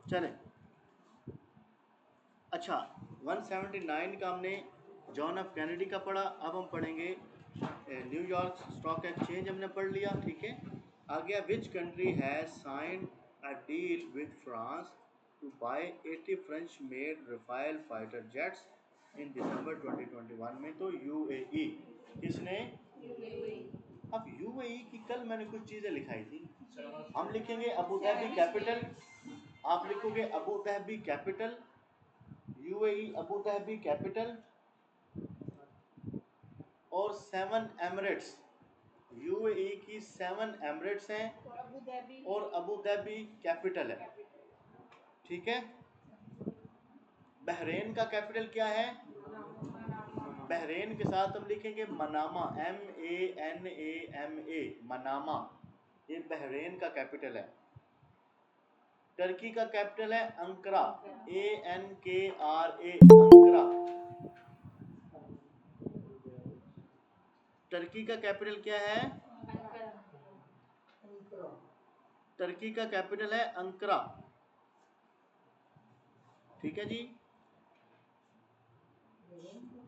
चलें। अच्छा, 179 का हमने जॉन एफ कैनेडी का पढ़ा। अब हम पढ़ेंगे न्यूयॉर्क स्टॉक एक्सचेंज हमने पढ़ लिया, ठीक है। आ गया, which country has signed a deal with France to buy 80 French made Rafale fighter jets in December 2021 में। तो यूएई। किसने? अब यूएई की कल मैंने कुछ चीज़ें लिखाई थी। हम लिखेंगे अबू धाबी कैपिटल, आप लिखोगे Abu Dhabi capital, UAE Abu Dhabi capital, और 7 एमिरेट्स। यूएई की 7 एमिरेट्स हैं और अबू धाबी कैपिटल है, ठीक है। बहरेन का कैपिटल क्या है? बहरेन के साथ हम लिखेंगे मनामा, MANAMA, मनामा। ये बहरेन का कैपिटल है। टर्की का कैपिटल है अंकरा, ANKRA, अंकरा। टर्की का कैपिटल क्या है? टर्की का कैपिटल है अंकरा, ठीक है जी।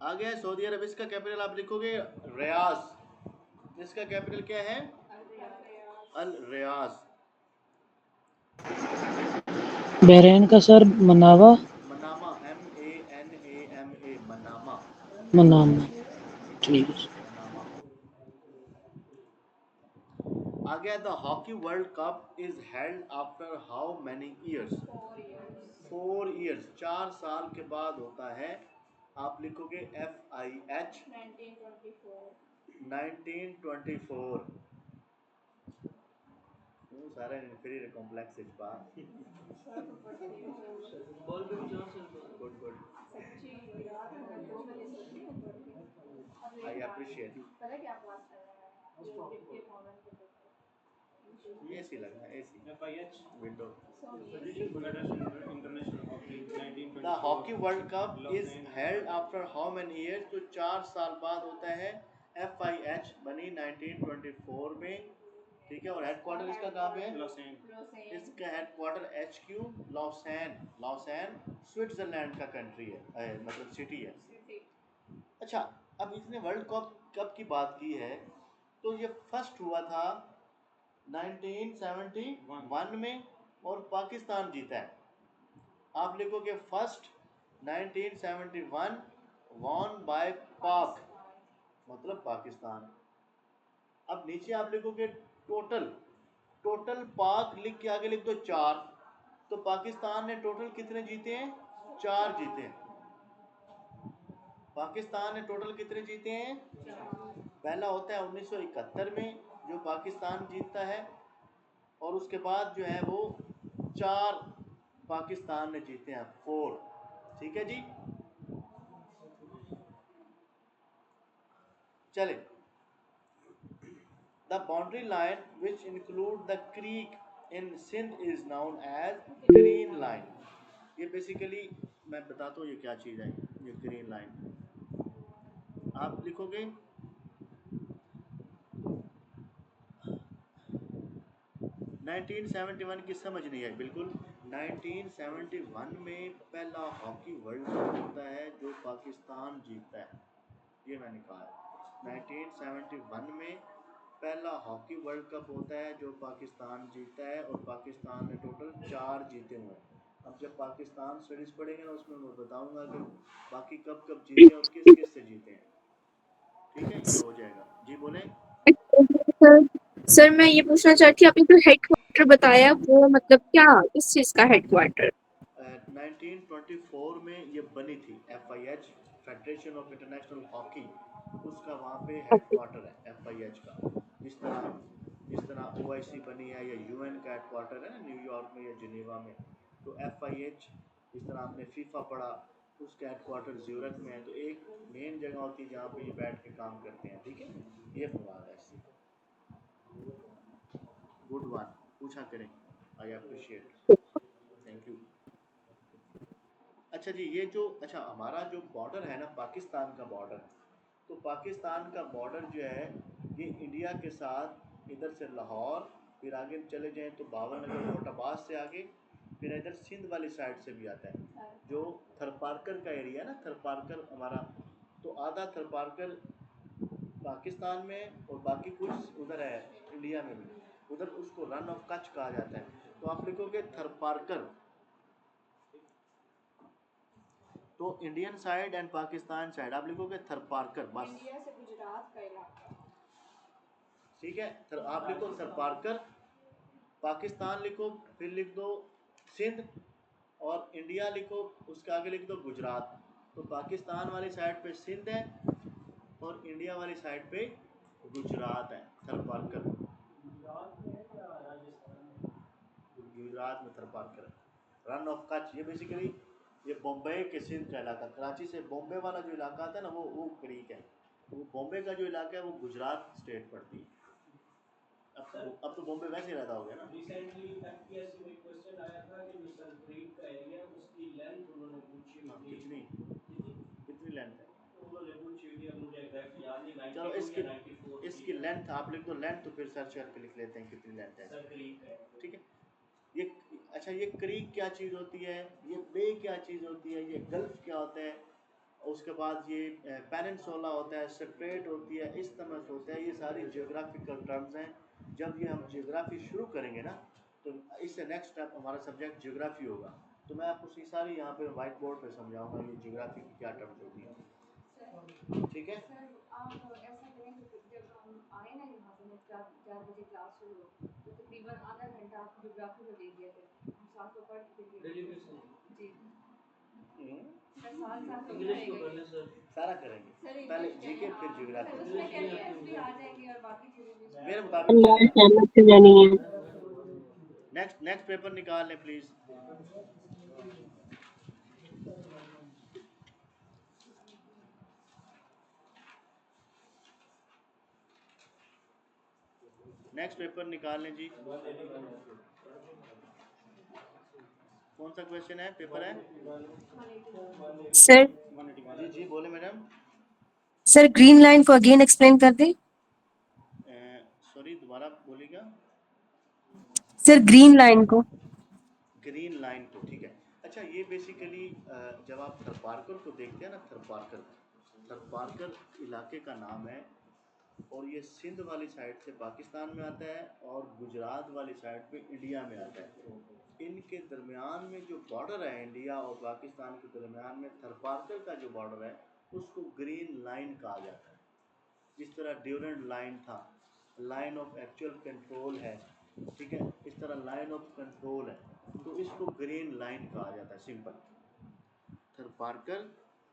आगे है सऊदी अरब, इसका कैपिटल आप लिखोगे रियाज। इसका कैपिटल क्या है? अल रियाज। बहरीन का सर मनावा, मनामा, MANAMA, मनामा, मनामा, ठीक है। मनामा। आ गया, the hockey world cup is held after how many years? 4 years, 4 साल के बाद होता है। आप लिखोगे FIH, 1924। सारा इन्फीरियर कॉम्प्लेक्स इस बार। Good good, I appreciate. ये सी लगा, AC window. The hockey world cup is held after how many years? तो 4 साल बाद होता है। FIH बनी 1924 में, ठीक है। और हेडक्वार्टर इसका कहाँ पे है? इसका headquarter HQ Lausanne, Lausanne Switzerland का कंट्री है, मतलब सिटी है। अच्छा, अब इसने वर्ल्ड कप कप की बात की है, तो ये फर्स्ट हुआ था 1971 में और पाकिस्तान जीता है। आप लिखोगे फर्स्ट 1971 वॉन बाय पाक, मतलब पाकिस्तान। अब नीचे आप लिखोगे टोटल, टोटल पाक लिख के आगे लिख दो 4। तो पाकिस्तान ने टोटल कितने जीते हैं? 4 जीते हैं। पाकिस्तान ने टोटल कितने जीते हैं? पहला होता है 1971 में जो पाकिस्तान जीतता है, और उसके बाद जो है वो 4 पाकिस्तान ने जीते हैं, 4, ठीक है जी। चले, the boundary line which include the creek in Sindh is known as green line. ये बेसिकली मैं बताता हूँ ये क्या चीज़ है। ये ग्रीन लाइन आप लिखोगे 1971 की समझ नहीं आई बिल्कुल। 1971 में पहला हॉकी वर्ल्ड कप होता है जो पाकिस्तान जीतता है, ये मैंने कहा है। 1971 में पहला हॉकी वर्ल्ड कप होता है जो पाकिस्तान जीतता है, और पाकिस्तान ने टोटल 4 जीते हुए हैं। अब जब पाकिस्तान स्टडीज पढ़ेंगे ना, उसमें मैं बताऊंगा कि बाकी कब कब जीते और किस किस से जीते हैं, ठीक है। ये हो जाएगा जी, बोले। सर सर मैं ये पूछना चाहती हूँ, आपने जो हेडक्वार्टर बताया वो मतलब क्या, किस चीज का हेडक्वार्टर? 1924 में ये बनी थी FIH, federation of international hockey, उसका वहाँ पे हेडक्वार्टर है FIH का। जिस तरह OIC बनी है या UN का हेडक्वार्टर है ना न्यूयॉर्क में या जिनेवा में, तो FIH, जिस तरह आपने फीफा पढ़ा, उसका हेडक्वार्टर ज्यूरिख में है। तो एक मेन जगह होती है जहाँ पे ये बैठ के काम करते हैं, ठीक है। ये मुराद है इससे। गुड वन, पूछा करें, आई अप्रिशिएट, थैंक यू। अच्छा जी, ये जो अच्छा हमारा जो बॉर्डर है ना पाकिस्तान का बॉर्डर, तो पाकिस्तान का बॉर्डर जो है ये इंडिया के साथ इधर से लाहौर, फिर आगे चले जाएं तो बाबर नगर कोटाबाज से आगे, फिर इधर सिंध वाली साइड से भी आता है, जो थरपारकर का एरिया है ना, थरपारकर हमारा, तो आधा थरपारकर पाकिस्तान में और बाकी कुछ उधर है इंडिया में भी, उधर उसको रन ऑफ कच्छ कहा जाता है। तो आप लिखोगे थरपारकर, तो Indian side and Pakistan side आप लिखोगे थरपारकर बस, इंडिया से गुजरात का इलाका। ठीक है। आप लिखो थरपारकर, पाकिस्तान लिखो, फिर लिख दो सिंध, और इंडिया लिखो, उसके आगे लिख दो गुजरात। तो पाकिस्तान वाली साइड पे सिंध है और इंडिया वाली साइड पे गुजरात है, थरपारकर। गुजरात में थरपारकर, रन ऑफ कच्छ, ये बेसिकली ये बॉम्बे के सिंध का इलाका, कराची से बॉम्बे वाला जो इलाका आता है ना, वो क्रीक है। तो वो बॉम्बे का जो इलाका है वो गुजरात स्टेट पड़ती है। अब तो बॉम्बे वैसे ही रहता हो गया ना। रिसेंटली एफपीएससी में क्वेश्चन आया था कि जो सन क्रीक का एरिया उसकी लेंथ उन्होंने पूछी हुई थी, कितनी लेंथ है, उन्होंने पूछी हुई थी, अब मुझे एग्जैक्ट याद नहीं, चलो 92 या 94 इसकी लेंथ आप लिख दो, लेंथ तो फिर सर्च करके लिख लेते हैं कितनी लेंथ है। सन क्रीक है। ठीक है, ये अच्छा, ये क्रीक क्या चीज़ होती है, ये बे क्या चीज़ होती है, ये गल्फ क्या होता है, उसके बाद ये पेनिनसुला होता है, स्ट्रेट होती है, इस तरह से होता है। ये सारी जियोग्राफिकल टर्म्स हैं। जब ये हम जियोग्राफी शुरू करेंगे ना, तो इससे नेक्स्ट स्टेप हमारा सब्जेक्ट जियोग्राफी होगा, तो मैं आपको सी सारी यहाँ पे वाइट बोर्ड पे समझाऊंगा ये जियोग्राफी की क्या टर्म्स होती हैं। ठीक है, सर आप ऐसा करें कि जब हम आए ना यहाँ पे 4 बजे क्लास शुरू हो, तो तकरीबन आधा घंटा आप ज्योग्राफी को दे दिया करें, हम साथ में पढ़ के फिर जी सर, साथ इंग्लिश को करना सर, सारा करेंगे, पहले जीके फिर जियोग्राफी। उसमें क्या केमिस्ट्री आ जाएंगी और बाकी चीजें भी मेरे मुताबिक सहमत से जानी है। नेक्स्ट पेपर निकाल लें प्लीज। नेक्स्ट पेपर निकाल लें जी। कौन सा क्वेश्चन है, पेपर है? सर जी जी बोले मैडम। सर ग्रीन लाइन को अगेन एक्सप्लेन कर दें। सॉरी, दोबारा बोलिएगा। सर ग्रीन लाइन को। ग्रीन लाइन को, ठीक है। अच्छा, ये बेसिकली जब आप थरपारकर को देखते हैं ना, थरपारकर इलाके का नाम है, और ये सिंध वाली साइड से पाकिस्तान में आता है और गुजरात वाली साइड पे इंडिया में आता है। इनके दरमियान में जो बॉर्डर है इंडिया और पाकिस्तान के दरमियान में, थरपारकर का जो बॉर्डर है उसको ग्रीन लाइन कहा जाता है। जिस तरह ड्यूरेंट लाइन था, लाइन ऑफ एक्चुअल कंट्रोल है, ठीक है, इस तरह लाइन ऑफ कंट्रोल है, तो इसको ग्रीन लाइन कहा जाता है, सिंपल। थरपारकर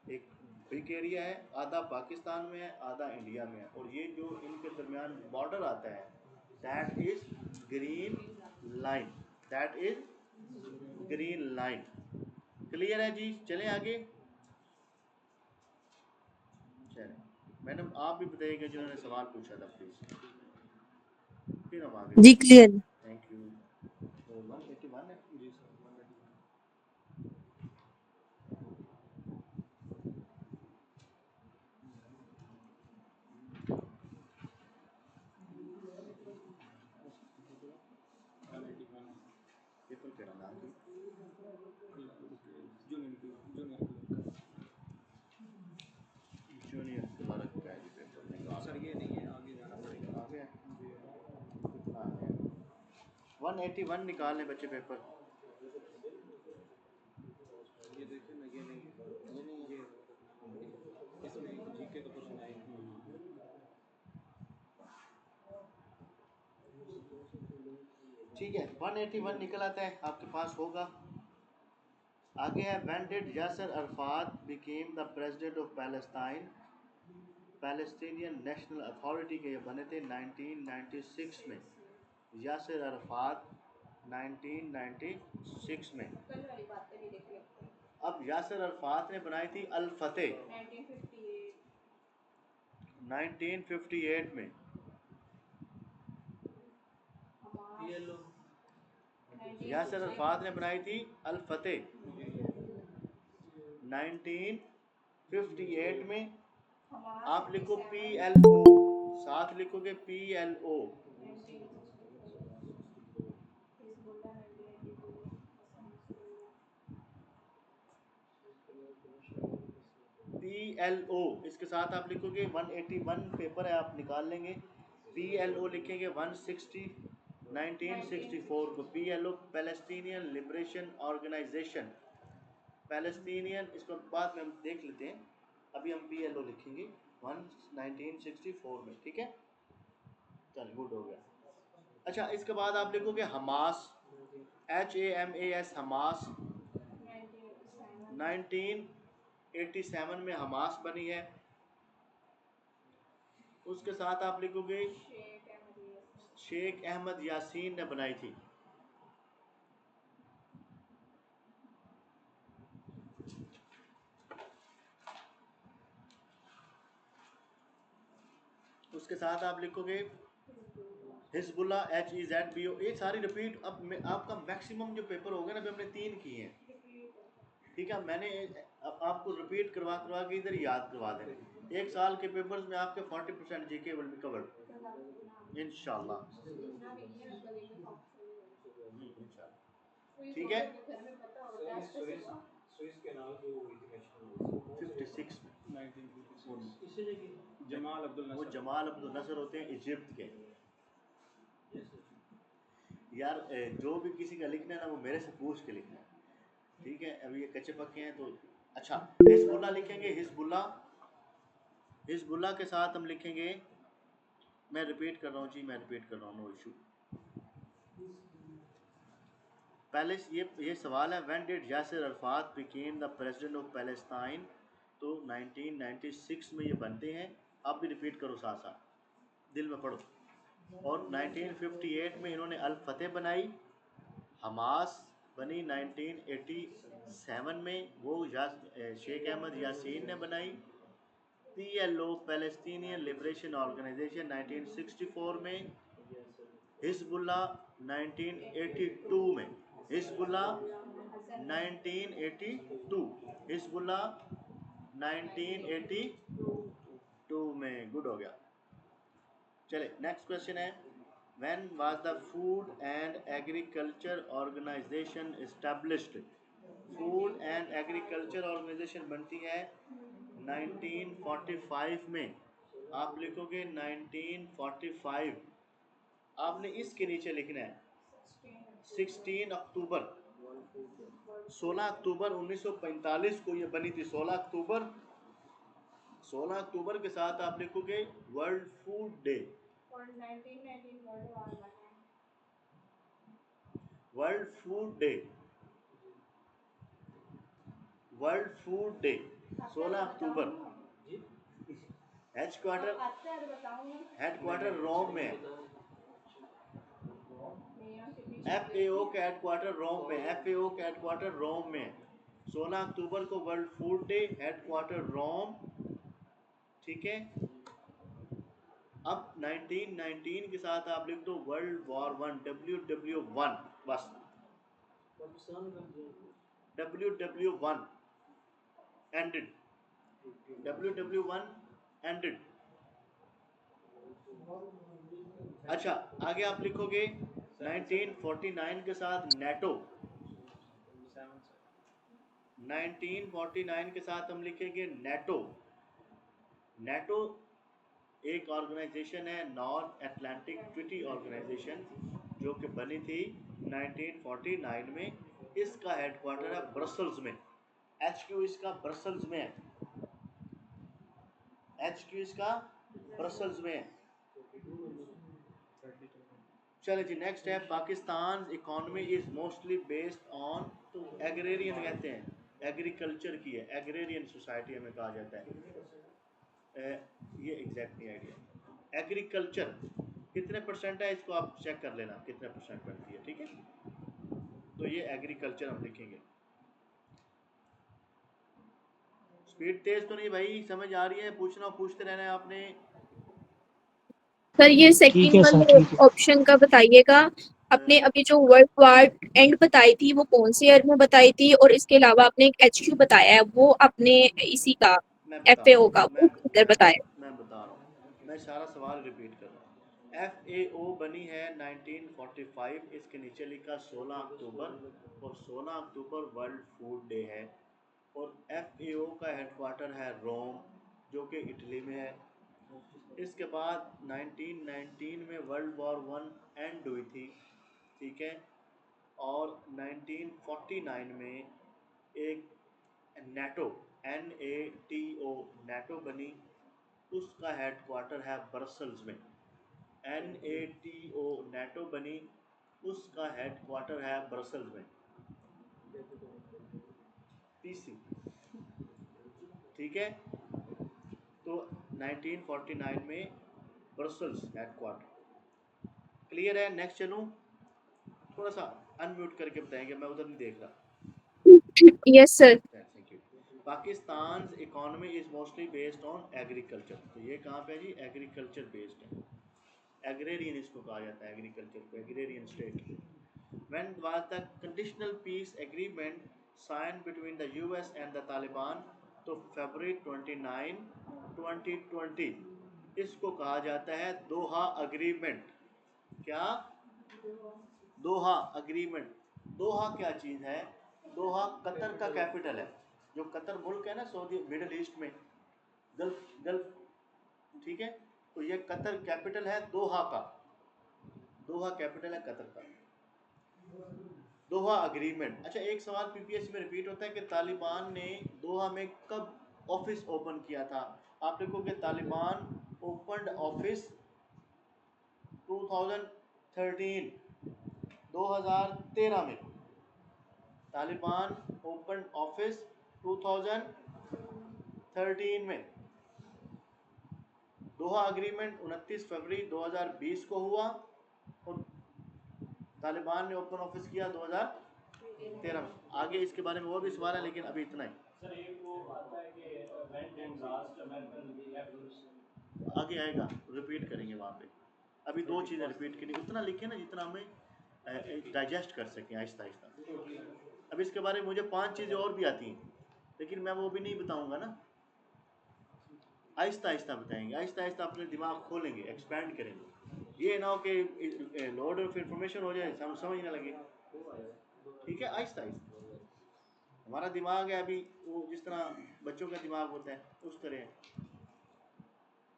एक बिग एरिया है, आधा पाकिस्तान में है, आधा इंडिया में है, और ये जो इनके दरमियान बॉर्डर आता है, that is green line, that is green line. Clear है जी? चलें आगे। चलें मैडम, आप भी बताइएगा जिन्होंने सवाल पूछा था प्लीज, फिर हम आगे। जी क्लियर। Thank you. 181 है जी सर, 181। पेपर केड़ा नाम की जूनियर क्लर्क का है जी पेपर निकाल सर। ये नहीं है, आगे जाना पड़ेगा। आगे कितना है? 181 निकाल लें बच्चे पेपर। ये देखिए ना, ये नहीं ये इसमें जीके का क्वेश्चन आए। ठीक है, 181 निकल आता है, आपके पास होगा। आगे है, when did Yasser Arafat became the president of Palestine, Palestinian National Authority के ये बने थे 1996 में। यासर अरफात 1996 में। अब यासर अरफात ने बनाई थी अल फतेह 1958 में। यासर अरफात ने बनाई थी अल फतेह 1958 में। आप लिखो PLO, साथ लिखोगे PLO। PLO इसके साथ आप लिखोगे 181 पेपर है, आप निकाल लेंगे। PLO लिखेंगे 1964 को। PLO Palestinian liberation organisation, Palestinian, इसको बाद में हम देख लेते हैं, अभी हम PLO लिखेंगे 1964 में, ठीक है। चल गुड हो गया। अच्छा, इसके बाद आप लिखोगे हमास, HAMAS, हमास 1987 में हमास बनी है। उसके साथ आप लिखोगे शेख अहमद यासीन ने बनाई थी। उसके साथ आप लिखोगे हिजबुल्ला, HEZBO। ये सारी रिपीट, अब आपका मैक्सिमम जो पेपर होगा ना, अभी हमने 3 किए हैं, ठीक है। मैंने अब आपको रिपीट करवा करवा के इधर याद करवा दें। 1 साल के पेपर्स में आपके 40% जीके विल बी कवर्ड इंशाल्लाह, ठीक है। स्विस के नाल जो इंटरनेशनल 56 में इसे लेके जमाल अब्दुल वो नसर, जमाल अब्दुल नसर होते हैं इजिप्ट के। यार जो भी किसी का लिखना है ना, वो मेरे से पूछ के लिखना है, ठीक है। अभी ये कच्चे पक्के हैं तो अच्छा। हिजबुल्ला लिखेंगे, हिजबुल्ला, हिजबुल्ला के साथ हम लिखेंगे, मैं रिपीट कर रहा हूँ जी, मैं रिपीट कर रहा हूँ, नो इशू। पहले ये सवाल है, when did Yasir Arafat became the president of Palestine, तो 1996 में ये बनते हैं। आप भी रिपीट करो साथ साथ, दिल में पढ़ो। और 1958 में इन्होंने अल फतेह बनाई। हमास बनी 1987 में, वो शेख अहमद यासीन ने बनाई। PLO पैलेस्टीनियन लिबरेशन ऑर्गेनाइजेशन 1964 में। हिजबुल्ला 1982 में, हिजबुल्ला 1982, हिजबुल्ला 1982 में, गुड हो गया। चले नेक्स्ट क्वेश्चन है, when was the food and agriculture organisation established. Food and agriculture organisation बनती है 1945 में। आप लिखोगे 1945, आपने इसके नीचे लिखना है 16 अक्टूबर, 16 अक्टूबर 1945 को ये बनी थी। 16 अक्टूबर के साथ आप लिखोगे world food day, world food day, world food day 16 अक्टूबर। हेडक्वार्टर रोम में है, FAO का हेडक्वार्टर रोम में, FAO का हेडक्वार्टर रोम में। 16 अक्टूबर को वर्ल्ड फूड डे, हेडक्वार्टर रोम, ठीक है। अब 1919 के साथ आप लिख दो वर्ल्ड वॉर 1, WW1, बस WW1 ended, WW1 ended। अच्छा, आगे आप लिखोगे 1949 के साथ नेटो, 1949 के साथ हम लिखेंगे नेटो। नेटो एक ऑर्गेनाइजेशन है, नॉर्थ एटलांटिक ट्रीटी ऑर्गेनाइजेशन, जो कि बनी थी 1949 में। इसका हेडक्वार्टर है ब्रसल्स में, HQ इसका ब्रसल्स में है, HQ इसका ब्रसल्स में है। चले जी, नेक्स्ट है, Pakistan economy is mostly based on, तो एग्रेरियन कहते हैं, एग्रीकल्चर की है, एग्रेरियन सोसाइटी हमें कहा जाता है। ये एग्जैक्ट नहीं आइडिया। एग्रीकल्चर कितने परसेंट है, इसको आप चेक कर लेना कितने परसेंट बनती है, ठीक है। तो ये एग्रीकल्चर हम लिखेंगे। स्पीड तेज तो नहीं भाई, समझ आ रही है, पूछना पूछते रहना है आपने। सर ये ठीक सेकंड है सर, वाले ठीक है। ऑप्शन का बताइएगा। आपने अभी जो वर्ल्ड वार एंड बताई थी वो कौन से ईयर में बताई थी, और इसके अलावा आपने एक HQ बताया है, वो आपने इसी का मैं बता रहा FAO का हूँ, वो किधर बताया? मैं बता रहा हूँ, मैं सारा सवाल रिपीट कर रहा हूँ। FAO बनी है 1945, इसके नीचे लिखा 16 अक्टूबर, और 16 अक्टूबर वर्ल्ड फूड डे है। और FAO का हेडक्वार्टर है रोम, जो कि इटली में है। इसके बाद 1919 में वर्ल्ड वॉर वन एंड हुई थी, ठीक है। और 1949 में एक NATO, NATO NATO बनी, उसका हेडक्वार्टर है ब्रसल्स में। NATO बनी, उसका हेडक्वार्टर है ब्रसल्स में, PC, ठीक है। तो 1949 में ब्रसल्स हेडक्वार्टर। क्लियर है? नेक्स्ट चलूँ? थोड़ा सा अनम्यूट करके बताएंगे, मैं उधर नहीं देख रहा। Yes sir. Thank you. Pakistan economy is mostly based on agriculture. तो ये कहाँ पे है जी? एग्रीकल्चर बेस्ड है। एग्रेरियन इसको कहा जाता है, एग्रीकल्चर को, agrarian state. When was the conditional peace agreement signed between the US and the Taliban? तो February 29, 2020। इसको कहा जाता है दोहा अग्रीमेंट। क्या? दोहा अग्रीमेंट। दोहा क्या चीज़ है? दोहा कतर का कैपिटल है। जो कतर मुल्क है ना सऊदी मिडिल ईस्ट में, गल्फ, ठीक है। तो ये कतर कैपिटल है दोहा का। दोहा कैपिटल है कतर का। दोहा अग्रीमेंट। अच्छा, एक सवाल PPSC में रिपीट होता है कि तालिबान ने दोहा में कब ऑफिस ओपन किया था? आप लिखोगे तालिबान ओपनड ऑफिस 2013, 2013 में। तालिबान ओपन ऑफिस 2013 में। दोहा अग्रीमेंट 29 फरवरी 2020 को हुआ और तालिबान ने ओपन ऑफिस किया 2013 में। आगे इसके बारे में और भी सवाल है, लेकिन अभी इतना ही। सर एक वो आता है कि when did last American left? आगे आएगा, रिपीट करेंगे वहाँ पे। अभी दो चीज़ें रिपीट करनी, उतना लिखे ना जितना हमें डाइजेस्ट कर सकें आहिस्ता आहिस्ता। अब इसके बारे में मुझे 5 चीज़ें और भी आती हैं, लेकिन मैं वो भी नहीं बताऊँगा ना, आहिस्ता आहिस्ता बताएंगे, आहिस्ता आहिस्ता अपने दिमाग खोलेंगे, एक्सपैंड करेंगे। ये ना हो कि लोड ऑफ इंफॉर्मेशन हो जाए, समझ ना लगे, ठीक है। आहिस्ता आहिस्ता हमारा दिमाग है अभी वो जिस तरह बच्चों का दिमाग होता है उस तरह है।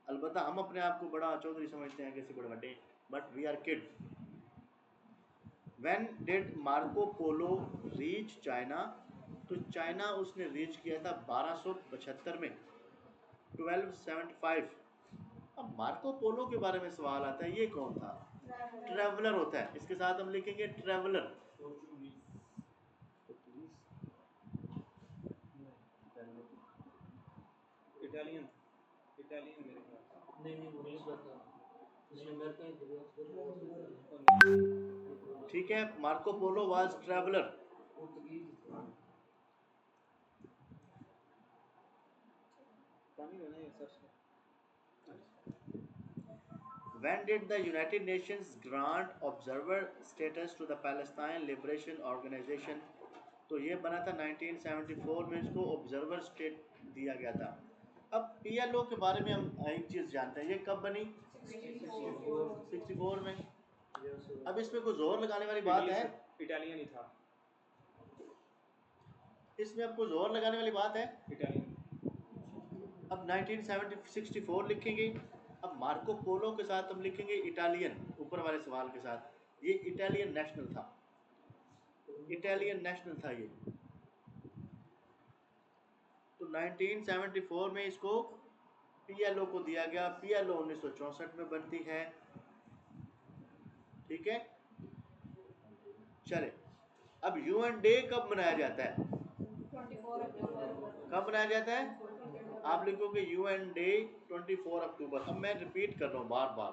अलबत्ता हम अपने आप को बड़ा चौधरी समझते हैं, किसी बड़े बड़े, but we are kid. When did Marco Polo reach China? तो चाइना उसने रीच किया था 1275 में, 1275। अब मार्को पोलो के बारे में सवाल आता है, ये कौन था? ट्रैवलर होता है, इसके साथ हम लिखेंगे ट्रैवलर। इटालियन मेरे ख्याल ठीक है, Marco Polo was traveller. When did the United Nations grant observer status to the Palestine Liberation Organization? तो ये बना था 1974 में, इसको ऑब्जर्वर स्टेट दिया गया था। अब PLO के बारे में हम एक चीज़ जानते हैं, ये कब बनी? 64 में। अब इसमें कोई जोर लगाने वाली बात है? इटालियन ही था। इसमें आपको जोर लगाने वाली बात है? इटालियन। अब 1964 लिखेंगे। अब मार्को पोलो के साथ हम लिखेंगे इटालियन, ऊपर वाले सवाल के साथ। ये इटालियन नेशनल था, इटालियन नेशनल था ये। तो 1974 में इसको PLO को दिया गया। PLO 1964 में बनती है, ठीक है। चले, अब UN डे कब मनाया जाता है? 24 अक्टूबर। कब मनाया जाता है? आप लिखोगे UN डे 24 अक्टूबर। अब मैं रिपीट कर रहा हूँ बार बार,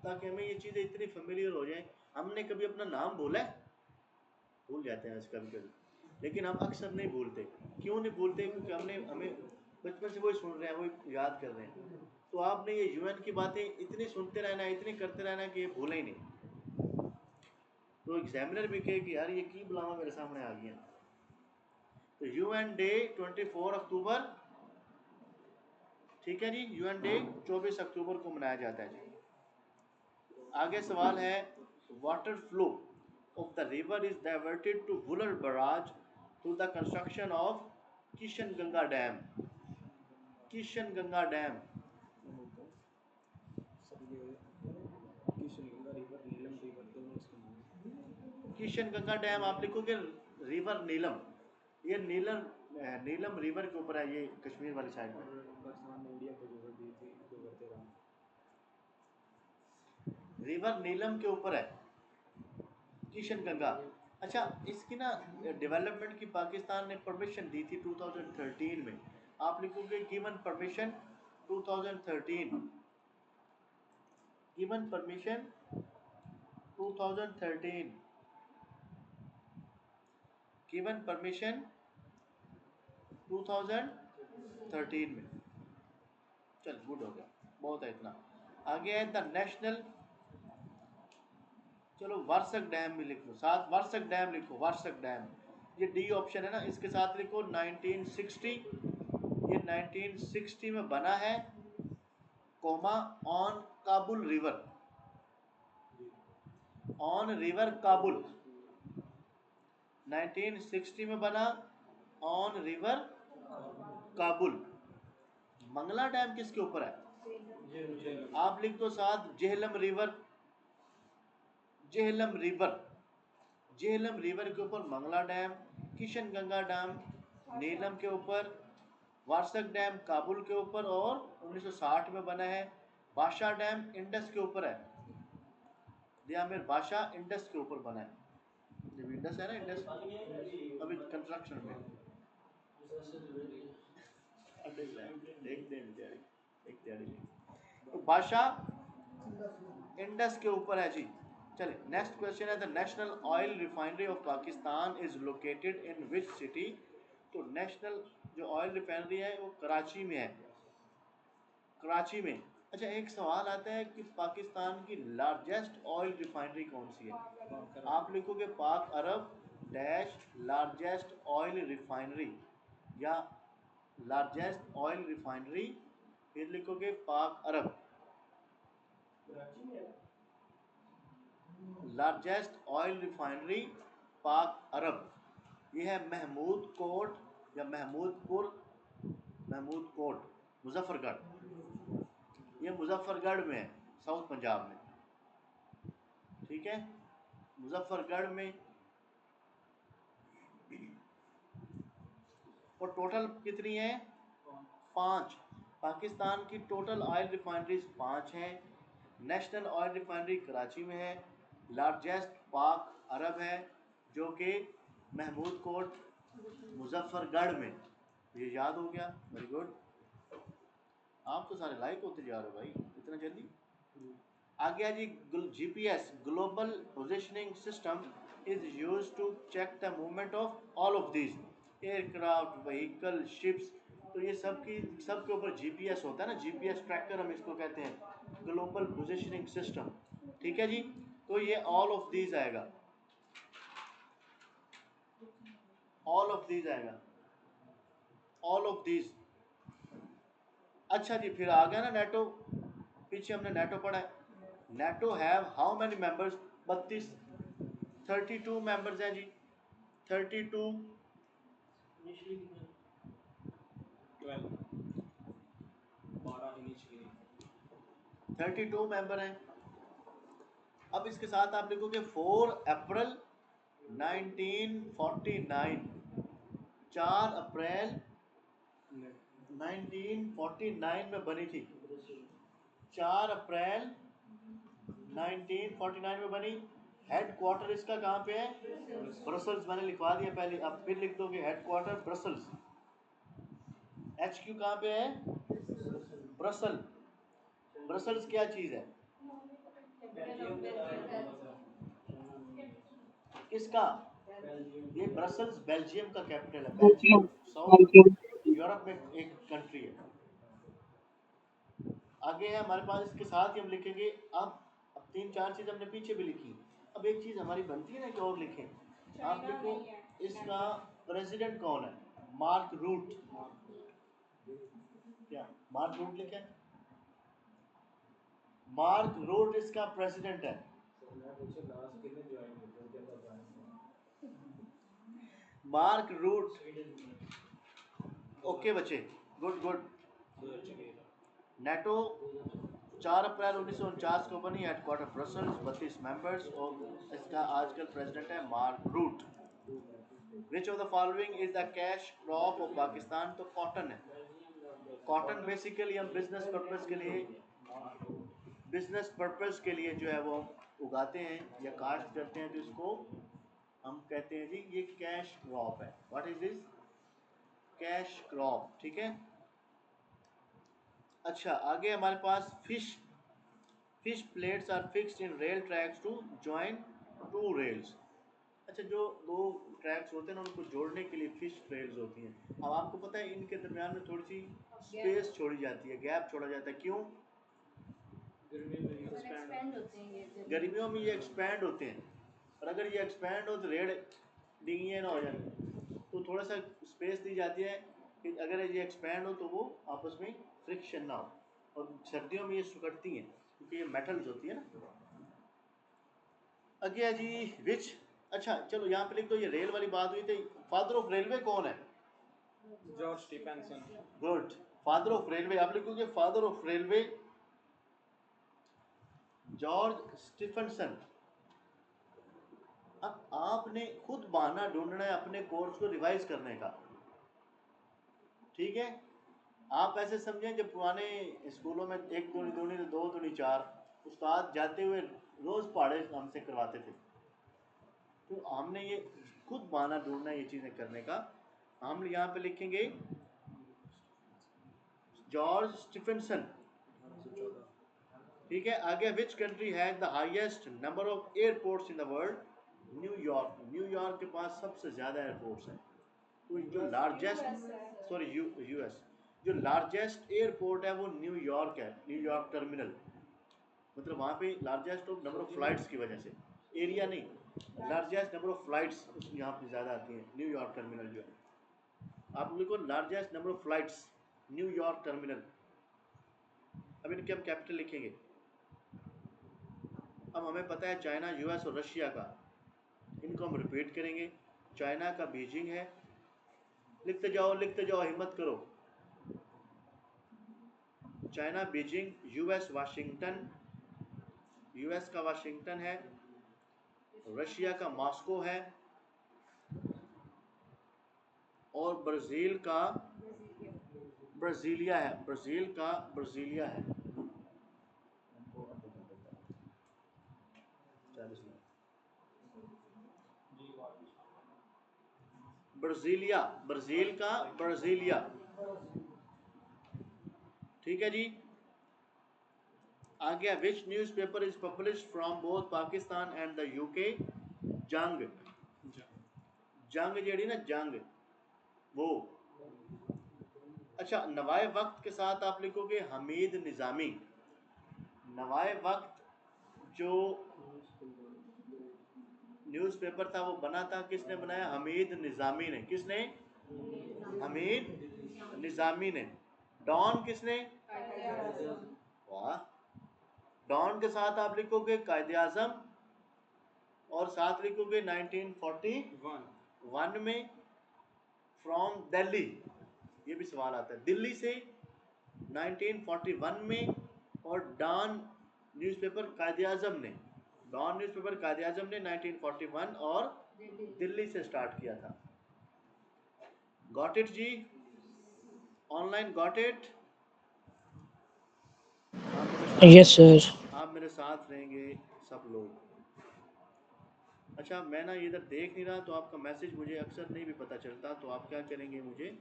ताकि हमें ये चीज़ें इतनी फेमिलियर हो जाएं। हमने कभी अपना नाम बोला है? भूल जाते हैं कभी कभी, लेकिन हम अक्सर नहीं भूलते। क्यों नहीं भूलते? क्योंकि हमें बचपन से वही सुन रहे हैं, वही याद कर रहे हैं। तो आपने ये UN की बातें इतनी सुनते रहना, इतनी करते रहना कि ये भूले ही नहीं। तो एग्जामिनर भी कहे कि यार ये की बुलावा मेरे सामने आ गया। तो UN डे 24 अक्टूबर, ठीक है जी। UN डे 24 अक्टूबर को मनाया जाता है जी। आगे सवाल है, water flow of the river is diverted to Vular Barrage through the construction of Kishan Ganga dam, Kishan Ganga dam, Kishan Ganga dam आप लिखोगे रिवर नीलम, ये नीलम नीलम रिवर के ऊपर है, ये कश्मीर वाली साइड में। रिवर नीलम के ऊपर है किशन गंगा। अच्छा, इसकी ना डेवलपमेंट की पाकिस्तान ने परमिशन दी थी 2013 में, आप लिखोगे given permission 2013, given permission 2013, given permission 2013 में। चल गुड हो गया, बहुत है इतना। आगे है द नेशनल, चलो वार्षक डैम भी लिख लो साथ, वार्षक डैम लिखो, वार्षक डैम, ये डी ऑप्शन है ना, इसके साथ लिखो 1960, ये 1960 में बना है, comma on Kabul river, on river Kabul, 1960 में बना, on river Kabul. Mangla dam किसके ऊपर है, आप लिख दो साथ Jhelum river, Jhelum river, Jhelum river के ऊपर मंगला डैम, किशन गंगा डैम नीलम के ऊपर, वार्षक डैम काबुल के ऊपर, और 1960 में बना है। बादशाह डैम इंडस के ऊपर है, दियामिर बादशाह इंडस के ऊपर बना है, जब इंडस है ना, इंडस अभी कंस्ट्रक्शन में। तो बादशाह इंडस के ऊपर है जी। चलिए नेक्स्ट क्वेश्चन है, the national oil refinery of Pakistan is located in which city. तो नेशनल जो ऑयल रिफाइनरी है वो कराची में है, कराची में। अच्छा, एक सवाल आता है कि पाकिस्तान की लार्जेस्ट ऑयल रिफाइनरी कौन सी है, आप लिखोगे पाक अरब डैश लार्जेस्ट ऑयल रिफाइनरी, या लार्जेस्ट ऑयल रिफाइनरी, फिर लिखोगे पाक अरब, लार्जेस्ट ऑयल रिफाइनरी पाक अरब। यह है महमूद कोट या महमूदपुर, महमूद कोट मुजफ्फरगढ़, ये मुजफ्फरगढ़ में है, साउथ पंजाब में, ठीक है, मुजफ्फरगढ़ में। और टोटल कितनी है, 5, पाकिस्तान की टोटल ऑयल रिफाइनरीज 5 हैं। नेशनल ऑयल रिफाइनरी कराची में है, लार्जेस्ट पाक अरब है जो कि महमूद कोट मुजफ्फरगढ़ में। ये याद हो गया, वेरी गुड, आप तो सारे लाइक होते जा रहे हो भाई इतना जल्दी। आ गया जी, GPS global positioning system is used to check the movement of all of these, aircraft, vehicle, ships. तो ये सबके ऊपर GPS होता है ना, GPS ट्रैकर हम इसको कहते हैं, ग्लोबल पोजिशनिंग सिस्टम, ठीक है जी। तो ये ऑल ऑफ दीज आएगा, ऑल ऑफ दीज आएगा, ऑल ऑफ दीज। अच्छा जी, फिर आ गया ना नेटो, पीछे हमने नेटो पढ़ा है। NATO have how many members, 32, 32 members हैं जी, 32, 32 मेंबर हैं। अब इसके साथ आप लिखोगे 4 अप्रैल 1949, 4 अप्रैल 1949 में बनी थी, 4 अप्रैल 1949 में बनी। हेड क्वार्टर इसका कहाँ पे है, ब्रसल्स, मैंने लिखवा दिया पहले, अब फिर लिख दोगे हेड क्वार्टर ब्रसल्स। HQ कहाँ पे है, ब्रसल, ब्रसल्स क्या चीज़ है, किसका, ये ब्रसल्स बेल्जियम का कैपिटल है, बेल्जियम साउथ यूरोप में एक कंट्री है। आगे है हमारे पास, इसके साथ ही हम लिखेंगे अब 3-4 चीज़ हमने पीछे भी लिखी, अब एक चीज़ हमारी बनती है ना कि और लिखें, आप लिखो इसका प्रेसिडेंट कौन है, मार्क रूट, क्या मार्क रूट लिखे, मार्क रूट इसका प्रेसिडेंट है। मार्क रूट, ओके बच्चे, गुड गुड। नेटो 4 अप्रैल 1949 को बनी, हेडक्वार्टर ब्रसल्स, 32 मेंबर्स, और इसका आजकल प्रेसिडेंट है Mark Rutte. Which of the following is the cash crop of Pakistan? तो कॉटन है। कॉटन बेसिकली हम बिजनेस पर्पस के लिए जो है वो उगाते हैं या काश्त करते हैं, तो इसको हम कहते हैं जी ये कैश क्रॉप है। What is this? Cash crop, ठीक है। अच्छा, आगे हमारे पास fish plates are fixed in rail tracks to join two rails. अच्छा, जो दो ट्रैक्स होते हैं ना उनको जोड़ने के लिए फिश ट्रेल्स होती हैं। अब आपको पता है इनके दरमियान में थोड़ी सी स्पेस छोड़ी जाती है, गैप छोड़ा जाता है, क्यों? एक्सपेंड होते हैं ये गर्मियों में ये एक्सपैंड होते हैं, और अगर ये एक्सपैंड हो तो रेड डिंगिए ना हो जाए, तो थोड़ा सा स्पेस दी जाती है कि अगर ये एक्सपैंड हो तो वो आपस में फ्रिक्शन ना हो। और सर्दियों में ये सुकड़ती हैं क्योंकि ये मेटल्स होती है ना। अगला जी विच, अच्छा चलो यहाँ पे लिख दो, ये रेल वाली बात हुई थी। फादर ऑफ रेलवे कौन है? George Stephenson. Good, father of railway आप लिखोगे father of railway George Stephenson. अब आपने खुद बहाना ढूंढना है अपने कोर्स को रिवाइज करने का, ठीक है। आप ऐसे समझें जब पुराने स्कूलों में 1 दूनी 2 2 दूनी 4 उस्ताद जाते हुए रोज पहाड़े हमसे करवाते थे, तो हमने ये खुद बहाना ढूंढना है ये चीज़ें करने का। हम यहाँ पे लिखेंगे जॉर्ज स्टीफनसन, ठीक है। आगे विच country has the highest number of airports in the world? New York. New York के पास सबसे ज़्यादा एयरपोर्ट्स हैं। तो जो लार्जेस्ट, सॉरी यूएस, जो लार्जेस्ट एयरपोर्ट है वो न्यूयॉर्क है, न्यूयॉर्क टर्मिनल। मतलब वहाँ पे largest of number of flights की वजह से, एरिया नहीं, लार्जेस्ट नंबर ऑफ फ्लाइट्स यहाँ पे ज़्यादा आती हैं। न्यूयॉर्क टर्मिनल जो है, आप लिखो largest number of flights New York terminal. अब इनके हम कैपिटल लिखेंगे। अब हमें पता है चाइना, यूएस और रशिया का, इनको हम रिपीट करेंगे। चाइना का बीजिंग है, लिखते जाओ हिम्मत करो। China Beijing, US Washington, US का वाशिंगटन है, रशिया का मॉस्को है, और ब्राज़ील का ब्राज़ीलिया है, ब्राज़ील का ब्राज़ीलिया है। ब्राज़ीलिया, ब्राज़ील का ब्राज़ीलिया, ठीक है जी। आ गया which newspaper is published from both Pakistan and the UK? Jang, Jang जेड़ी ना जंग वो। अच्छा, नवाए वक्त के साथ आप लिखोगे हमीद निज़ामी। नवाए वक्त जो न्यूज़पेपर था वो बना था, किसने बनाया? हमीद निज़ामी ने। किसने? हमीद निज़ामी ने। डॉन किसने? वाह, डॉन के साथ आप लिखोगे कायदे आज़म, और साथ लिखोगे 1941 में फ्रॉम दिल्ली। ये भी सवाल आता है, दिल्ली से 1941 में। और डॉन न्यूज़पेपर कायदे आज़म ने, डॉन न्यूज़पेपर कायदे आज़म ने 1941 और दिल्ली से स्टार्ट किया था। गॉट इट जी? Online got it? Yes sir. आप मेरे साथ रहेंगे सब लोग। अच्छा, मैं ना इधर देख नहीं रहा, तो आपका मैसेज मुझे अक्सर नहीं भी पता चलता, तो आप क्या करेंगे, मुझे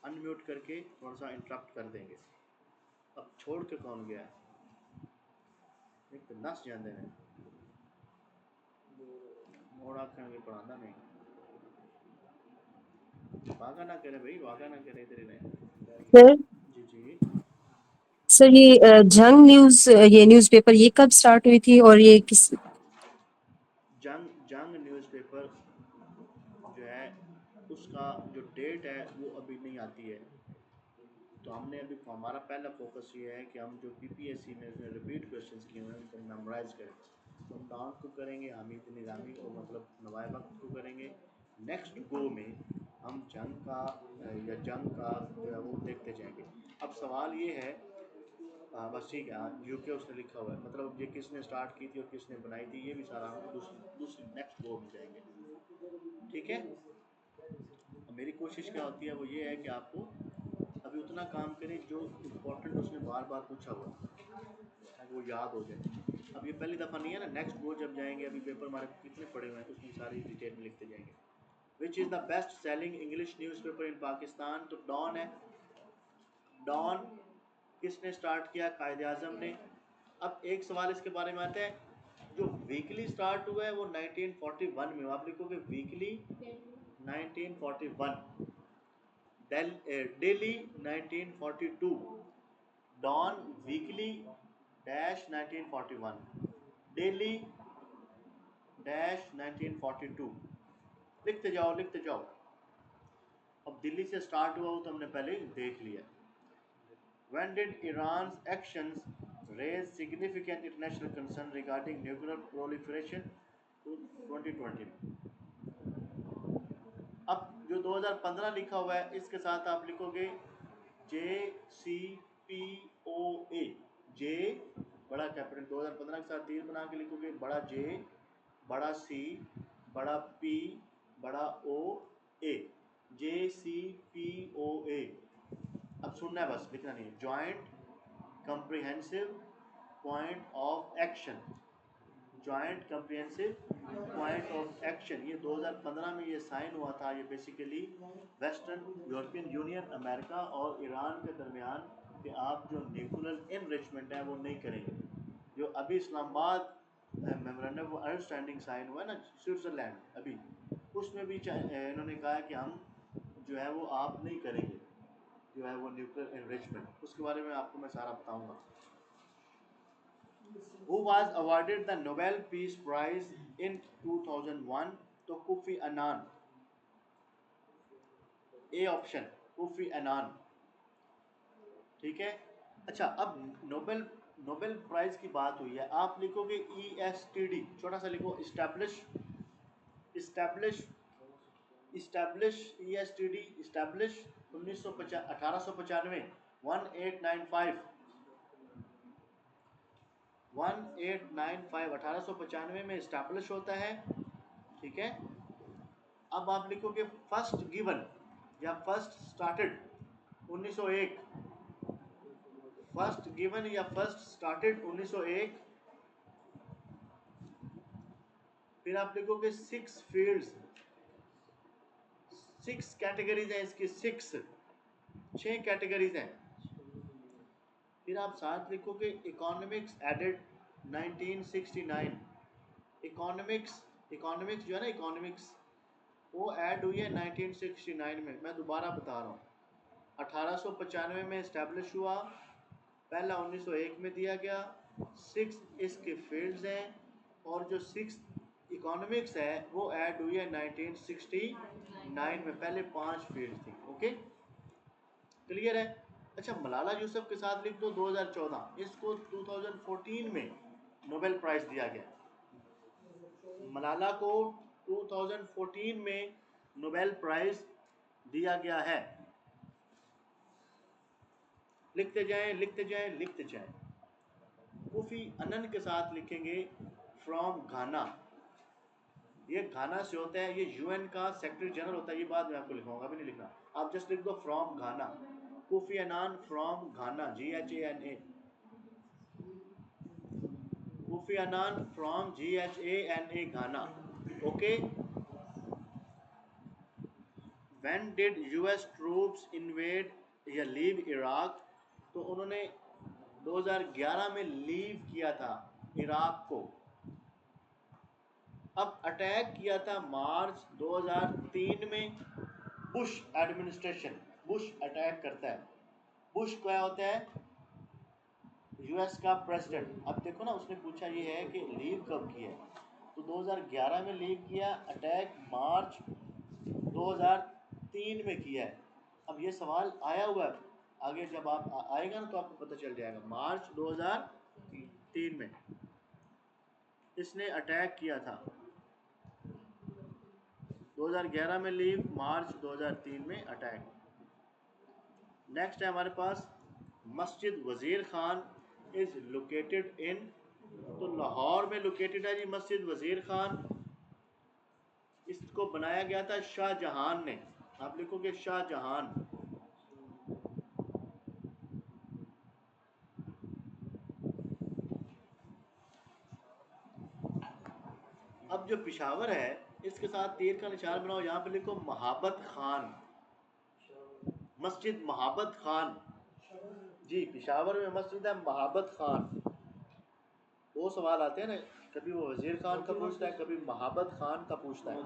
अनम्यूट करके थोड़ा सा इंटरप्ट कर देंगे। अब छोड़ के कौन गया है? एक तो नस जाते हैं, मोड़ आखन के पढ़ाता नहीं, वागा ना करे भाई, वागा ना करे तेरे ने। सर जी जी। सर ये जंग न्यूज ये न्यूज़पेपर ये कब स्टार्ट हुई थी और ये किस? जंग न्यूज़पेपर जो है उसका जो डेट है वो अभी नहीं आती है। तो हमने अभी, हमारा पहला फोकस ये है कि हम जो पीपीएससी में उसमें रिपीट क्वेश्चंस किए हुए हैं उनको मेमोराइज करें। तो हम डाउन को करेंगे, हमीद निज़ामी को मतलब नवाए वक्त को करेंगे। नेक्स्ट गो में हम जंग का या जंग का जो है वो देखते जाएंगे। अब सवाल ये है, बस ठीक है, यूके उसने लिखा हुआ है, मतलब ये किसने स्टार्ट की थी और किसने बनाई थी, ये भी सारा हम दूसरी नेक्स्ट बोर्ड में जाएंगे। ठीक है, अब मेरी कोशिश क्या होती है वो ये है कि आपको अभी उतना काम करें जो इम्पोर्टेंट उसने बार बार पूछा हुआ ताकि वो याद हो जाए। अब ये पहली दफ़ा नहीं है ना, नेक्स्ट बोर्ड जब जाएंगे, अभी पेपर हमारे कितने पड़े हुए हैं उसमें सारी डिटेल में लिखते जाएंगे। Which is the best selling English newspaper इन पाकिस्तान? तो डॉन है। डॉन किसने स्टार्ट किया? कायद आज़म ने। अब एक सवाल इसके बारे में आता है, जो वीकली स्टार्ट हुआ है वो 1941 में, आप लिखोगे weekly 1941, daily 1942, Dawn weekly dash 1941, daily dash 1942, लिखते जाओ लिखते जाओ। अब दिल्ली से स्टार्ट हुआ हो तो हमने पहले देख लिया। When did Iran's actions raise significant international concern regarding nuclear proliferation? to 2020 में। अब जो 2015 लिखा हुआ है इसके साथ आप लिखोगे JCPOA, जे बड़ा कैपिटल 2015 के साथ तीर बना के लिखोगे, बड़ा जे, बड़ा सी, बड़ा पी, बड़ा ओ ए, JCPOA। अब सुनना है बस, लिखना नहीं है। Joint comprehensive point of action, joint comprehensive point of action, ये 2015 में ये साइन हुआ था। ये basically western European union, America और ईरान के दरमियान कि आप जो न्यूक्लियर इनरिचमेंट है वो नहीं करेंगे। जो अभी Islamabad memorandum of understanding sign हुआ है ना स्विट्ज़रलैंड, अभी उसमें भी इन्होंने कहा कि हम जो है वो आप नहीं करेंगे जो है वो न्यूक्लियर एनरिचमेंट। उसके बारे में आपको मैं सारा बताऊंगा। Who was awarded the Nobel Peace Prize in 2001? तो कोफी अनान, ए ऑप्शन कोफी अनान। ठीक है, अच्छा अब नोबेल नोबेल प्राइज की बात हुई है, आप लिखोगे ESTD, छोटा सा लिखो, establish establish establish ESTD establish 1895 1895 1895 में इस्टेब्लिश होता है। ठीक है, अब आप लिखोगे फर्स्ट गिवन या फर्स्ट स्टार्टेड 1901, फर्स्ट गिवन या फर्स्ट स्टार्टेड 1901। फिर आप लिखोगे 6 फील्ड्स, 6 कैटेगरीज हैं इसकी, 6 कैटेगरीज हैं। फिर आप साथ लिखोगे इकोनॉमिक्स एडेड 1969, इकोनॉमिक्स जो है ना इकोनॉमिक्स वो ऐड हुई है 1969 में। मैं दोबारा बता रहा हूँ, 1895 में इस्टेब्लिश हुआ, पहला 1901 में दिया गया, 6 इसके फील्ड्स हैं और जो 6 इकोनॉमिक्स है वो ऐड हुई है 1969 में, पहले 5 फील्ड थी। ओके, क्लियर है। अच्छा, मलाला यूसुफ के साथ लिख दो 2014, इसको 2014 में नोबेल प्राइज़ दिया गया। मलाला को 2014 में नोबेल प्राइज़ दिया गया है। लिखते जाएं लिखते जाएं लिखते जाएं। कोफी अनन के साथ लिखेंगे फ्रॉम घाना, ये घाना से होता है, ये यूएन का सेक्रेटरी जनरल होता है। ये बात मैं आपको लिखवाऊंगा, अभी नहीं लिखना, आप जस्ट लिख दो from Ghana, Kofi Annan from Ghana, GHANA, Kofi Annan from GHANA, Ghana. Okay, when did US troops invade या लीव इराक? तो उन्होंने 2011 में लीव किया था इराक को। अब अटैक किया था मार्च 2003 में, बुश एडमिनिस्ट्रेशन, बुश अटैक करता है। बुश क्या होता है? US का प्रेसिडेंट। अब देखो ना, उसने पूछा ये है कि लीव कब किया है, तो 2011 में लीव किया, अटैक मार्च 2003 में किया है। अब ये सवाल आया हुआ है, आगे जब आप आएगा ना तो आपको पता चल जाएगा। मार्च 2003 में इसने अटैक किया था, 2011 में लीव, मार्च 2003 में अटैक। नेक्स्ट है हमारे पास मस्जिद Wazir Khan is located in, तो लाहौर में लोकेटेड है जी मस्जिद वजीर खान। इसको बनाया गया था शाहजहां ने, आप लिखोगे शाहजहां। अब जो पिशावर है इसके साथ तीर का निशान बनाओ, यहाँ पे लिखो महाबत खान, मस्जिद महाबत खान जी। पिशावर में मस्जिद है महाबत खान। दो सवाल आते हैं ना, कभी वो वजीर खान का पूछता है, कभी महाबत खान का पूछता है।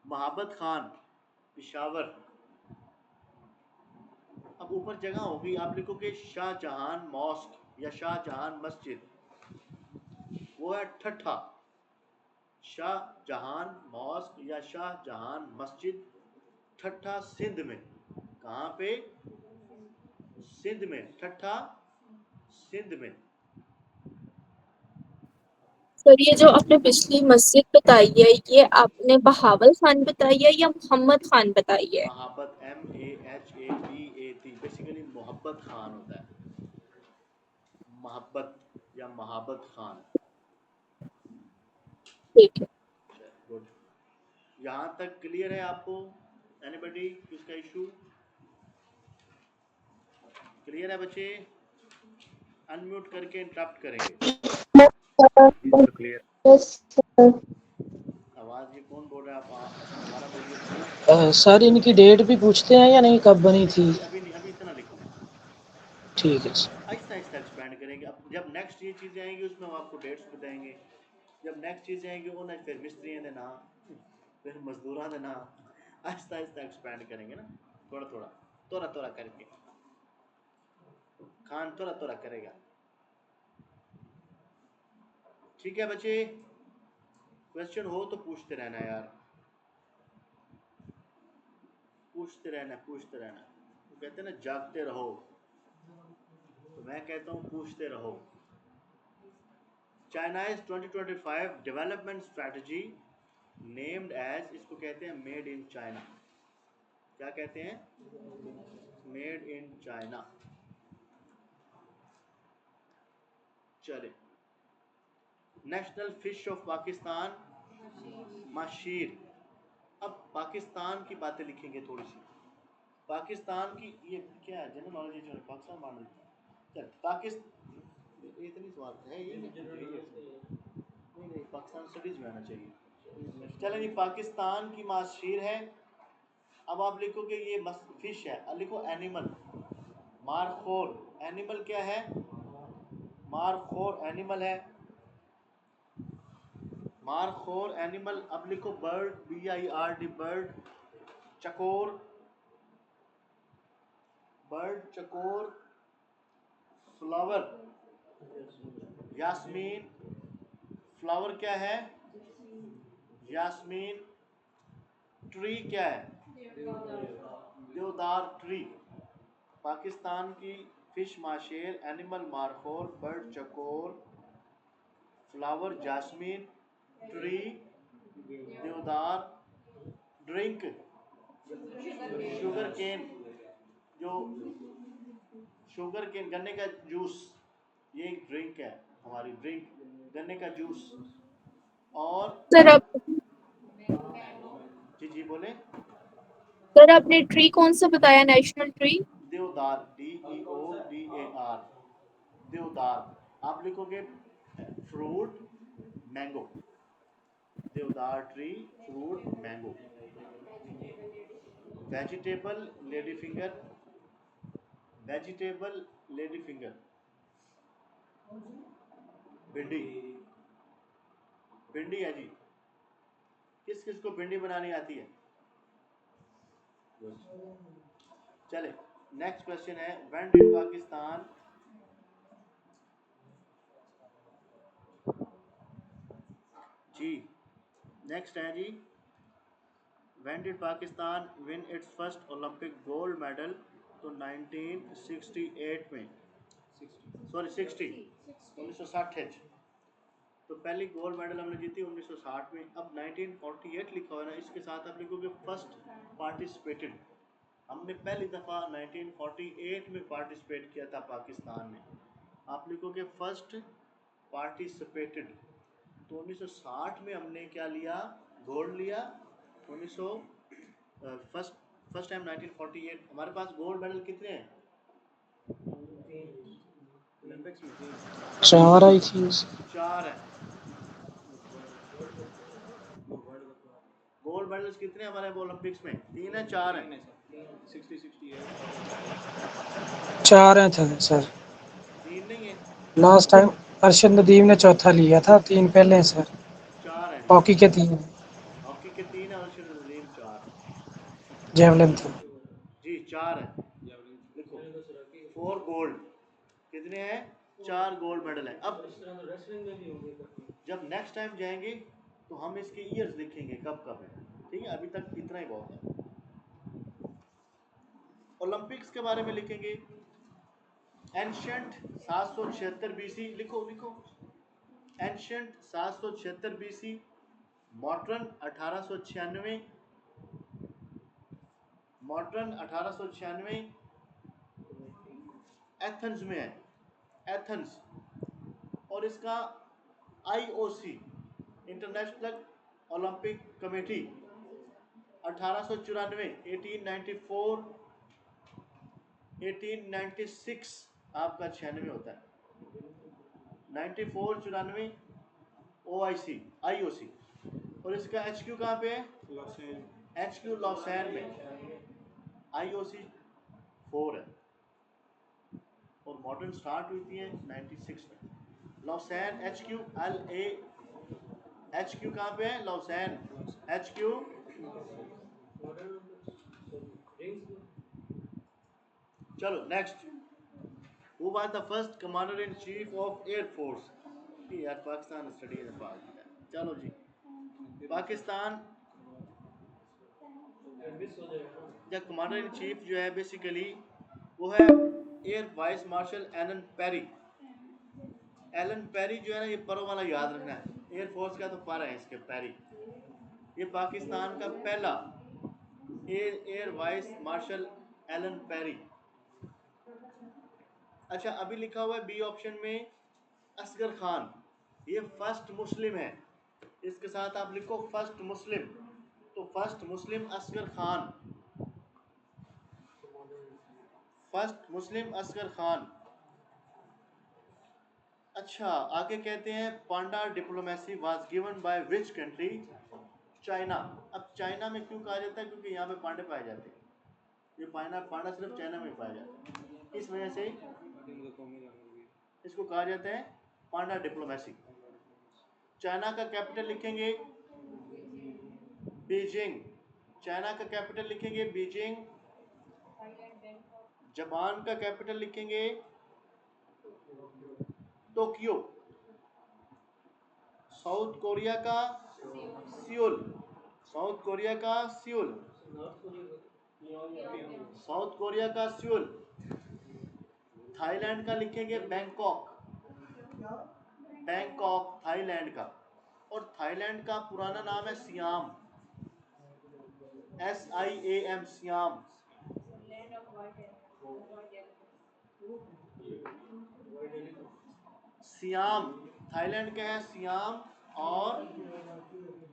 महाबत खान पिशावर। अब ऊपर जगह होगी, आप लिखोगे शाहजहां मॉस्क या शाहजहां मस्जिद, वो है ठट्ठा। शाहजहां मॉस्क या शाहजहां मस्जिद, ठट्ठा सिंध में। कहाँ पे? सिंध में, ठट्ठा सिंध में। सर ये जो आपने पिछली मस्जिद बताई है, ये आपने बहावल खान बताई है या मोहम्मद खान बताई है? महाबत MAHABAT, बेसिकली मोहब्बत खान होता है, मोहब्बत या महाबत खान। ठीक है। गुड, यहाँ तक क्लियर है आपको? एनीबडी इसका इशू क्लियर है बच्चे? अनम्यूट करके इंटरप्ट करेंगे। क्लियर। आवाज ये कौन बोल रहा है? आप दोबारा बोलिए। सर इनकी डेट भी पूछते हैं या नहीं, कब बनी थी? अभी इतना लिखो, ठीक है सर। आहिस्ता आहिस्ता एक्सपेंड करेंगे। अब जब नेक्स्ट ये चीज़ें आएंगी उसमें हम आपको डेट्स बताएंगे। जब नेक्स्ट चीज़ें आएंगी वो ना फिर मिस्त्रियों के नाम, फिर मजदूरों के नाम, आहिस्ता आहिस्ता एक्सपेंड करेंगे ना, थोड़ा थोड़ा, तोड़ा तोड़ा करके। खान तोड़ा तोड़ा करेगा। ठीक है बच्चे, क्वेश्चन हो तो पूछते रहना यार, पूछते रहना पूछते रहना। वो कहते हैं ना जागते रहो, तो मैं कहता हूँ पूछते रहो। China's 2025 development strategy named as, इसको कहते हैं मेड इन चाइना। क्या कहते हैं? Made in China. चले, national fish of Pakistan mahseer. अब पाकिस्तान की बातें लिखेंगे थोड़ी सी। पाकिस्तान की ये क्या है, जनरल नॉलेज जो है पाकिस्तान मान लेते हैं। चल पाकिस्तान इतनी सवाल है ये नहीं, पाकिस्तान स्टडीज में आना चाहिए। चलें जी, पाकिस्तान की माशीर है। अब आप लिखोगे ये फिश है, अब लिखो एनिमल, मारखोर। एनिमल क्या है? मारखोर एनिमल है, मारखोर एनिमल। अब लिखो बर्ड, BIRD बर्ड। चकोर, बर्ड चकोर। फ्लावर, यास्मीन। फ्लावर क्या है? यास्मीन। ट्री क्या है? देवदार ट्री। पाकिस्तान की फिश माशेर, एनिमल मारखोर, बर्ड चकोर, फ्लावर जास्मीन, ट्री देवदार, ड्रिंक शुगर केन, जो शुगर केन गन्ने का जूस, ये एक ड्रिंक है हमारी, ड्रिंक गन्ने का जूस। और सर आप जी बोले। सर आपने ट्री कौन सा बताया, नेशनल ट्री? देवदार, DEODAR, देवदार। आप लिखोगे फ्रूट मैंगो, देवदार tree fruit mango. Vegetable lady finger, vegetable lady finger, भिंडी, भिंडी है जी। किस किस को भिंडी बनानी आती है? चले, नेक्स्ट क्वेश्चन है, व्हेन डिड पाकिस्तान जी, नेक्स्ट है जी, when did Pakistan win its first Olympic gold medal? तो 1968 में, सॉरी 60, 1960। तो पहली गोल्ड मेडल हमने जीती 1960 में। अब 1948 लिखा हुआ है ना, इसके साथ आप लिखोगे फर्स्ट पार्टिसिपेटेड। हमने पहली दफ़ा 1948 में पार्टिसिपेट किया था पाकिस्तान में। आप लिखोगे फर्स्ट पार्टिसिपेटेड। तो 1960 में हमने क्या लिया, गोल्ड लिया। 1900 फर्स्ट टाइम 1948। हमारे पास गोल्ड मेडल कितने हैं? ओलंपिक्स में 3 4 आई थी। 4 है। गोल्ड मेडल्स कितने हमारे ओलंपिक्स में? 3 है, 4 है? 60 68 4 हैं थे सर। 3 नहीं है, लास्ट टाइम अरशद नदीम ने चौथा लिया था, 3 पहले हैं सर। 4 है। हॉकी के 3 हैं, हॉकी के 3 है और नजीम 4। जेवलिन थे। जी 4 है। लिखो 4 गोल्ड। कितने हैं? 4 गोल्ड मेडल है। अब जब नेक्स्ट टाइम जाएंगे तो हम इसके ईयर्स लिखेंगे कब कब है, ठीक है? अभी तक इतना ही बहुत है। ओलंपिक्स के बारे में लिखेंगे। एंशंट 776 बीसी, लिखो लिखो। Ancient 776 BC. Modern 1896। Modern 1896 Athens में है, एथेंस। और इसका आईओसी इंटरनेशनल ओलंपिक कमेटी 1894 1894 1896 आपका 96 होता है। 94 94 ओआईसी आईओसी। और इसका एचक्यू कहाँ पे है? एचक्यू लॉसेन में। आईओसी 4 है। और मॉडर्न स्टार्ट हुई है 96 में। लॉसेन एचक्यू LA एचक्यू कहाँ पे है? Lausanne HQ. चलो next. Who was the first commander in chief of Air Force? यार पाकिस्तान स्टडी है पाक। चलो जी, पाकिस्तान या कमांडर इन चीफ जो है बेसिकली वो है air vice marshal Allan Perry. Allan Perry जो है ना, ये परों वाला याद रखना है, एयरफोर्स का तो पर है इसके पेरी। ये पाकिस्तान का पहला air vice marshal Allan Perry. अच्छा अभी लिखा हुआ है बी ऑप्शन में असगर खान, ये फर्स्ट मुस्लिम है। इसके साथ आप लिखो फर्स्ट मुस्लिम। तो first Muslim Asghar Khan, first Muslim Asghar Khan. अच्छा आगे कहते हैं panda diplomacy was given by which country? China. अब चाइना में क्यों कहा जाता है? क्योंकि यहाँ पे पांडे पाए जाते हैं। ये पांडा सिर्फ चाइना में पाया जाता है, इस वजह से इसको कहा जाता है पांडा डिप्लोमेसी। चाइना का कैपिटल लिखेंगे बीजिंग। चाइना का कैपिटल लिखेंगे बीजिंग। जापान का कैपिटल लिखेंगे टोक्यो। साउथ कोरिया का सियोल। साउथ कोरिया का सियोल। साउथ कोरिया का सियोल। थाईलैंड का लिखेंगे बैंकॉक। बैंकॉक थाईलैंड का। और थाईलैंड का पुराना नाम है SIAM, SIAM SIAM. SIAM Thailand का है सियाम। और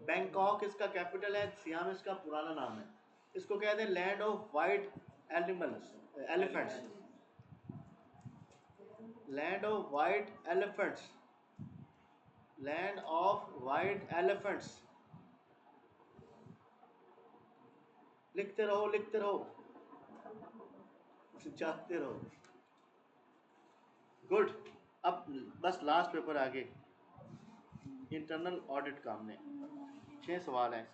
बैंकॉक इसका कैपिटल है, सियाम इसका पुराना नाम है। इसको कहते हैं land of white animals elephants. Land of white elephants. Land of white elephants. लिखते रहो लिखते रहो, चाहते रहो। गुड। अब बस लास्ट पेपर आगे, इंटरनल ऑडिट का हमने 6 सवाल हैं।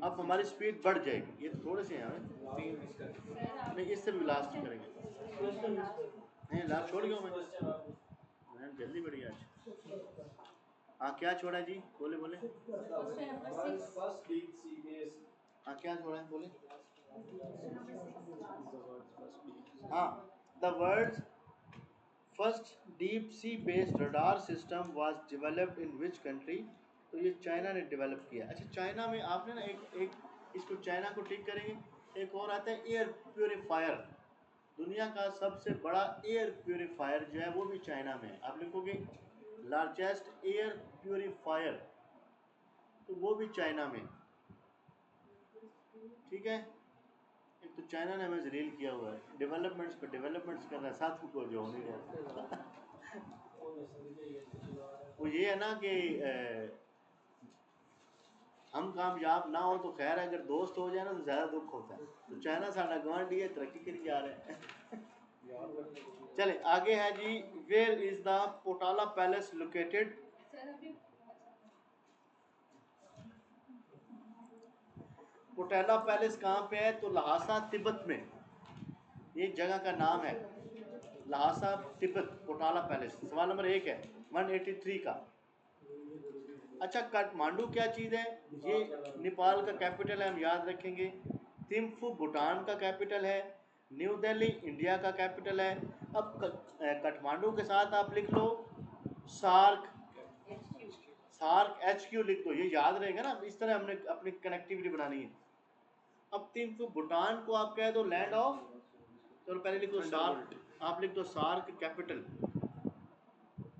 अब हमारी स्पीड बढ़ जाएगी, ये थोड़े से हैं नहीं, इससे भी लास्ट करेंगे। नहीं लास्ट छोड़ गया मैं जल्दी बढ़ी आज। हाँ क्या छोड़ा जी? बोले बोले। हाँ क्या छोड़ा है बोले। हाँ the words first deep sea based radar system was developed in which country? तो ये चाइना ने डेवलप किया। अच्छा, चाइना में आपने ना एक इसको चाइना को टिक करेंगे। एक और आता है एयर प्योरीफायर। दुनिया का सबसे बड़ा एयर प्योरीफायर जो है वो भी चाइना में है। आप लिखोगे लार्जेस्ट एयर प्योरीफायर, तो वो भी चाइना में। ठीक है, एक तो चाइना ने हमें जलील किया हुआ है, डेवलपमेंट्स पर डेवलपमेंट्स कर रहा है, साथ को जो हो नहीं रहा। वो ये है ना कि हम कामयाब ना हो तो खैर है, अगर दोस्त हो जाए ना तो ज़्यादा दुख होता है। तो चाइना साडा गवांढी है, तरक्की करी जा रहे हैं। चले आगे है जी, वेयर इज द पोटाला पैलेस लोकेटेड? सर अभी पोटाला पैलेस कहाँ पे है? तो लहासा तिब्बत में, ये जगह का नाम है लहासा तिब्बत पोटाला पैलेस। सवाल नंबर 1 है 183 का। अच्छा, काठमांडू क्या चीज़ है? ये नेपाल का कैपिटल है, हम याद रखेंगे। थिम्फू भूटान का कैपिटल है। न्यू दिल्ली इंडिया का कैपिटल है। अब काठमांडू के साथ आप लिख लो सार्क, सार्क HQ लिख दो, ये याद रहेगा ना। इस तरह हमने अपनी कनेक्टिविटी बनानी है। अब थिम्फू भूटान को आप कह दो लैंड ऑफ, तो पहले लिख दो सार्क, आप लिख दो सार्क कैपिटल।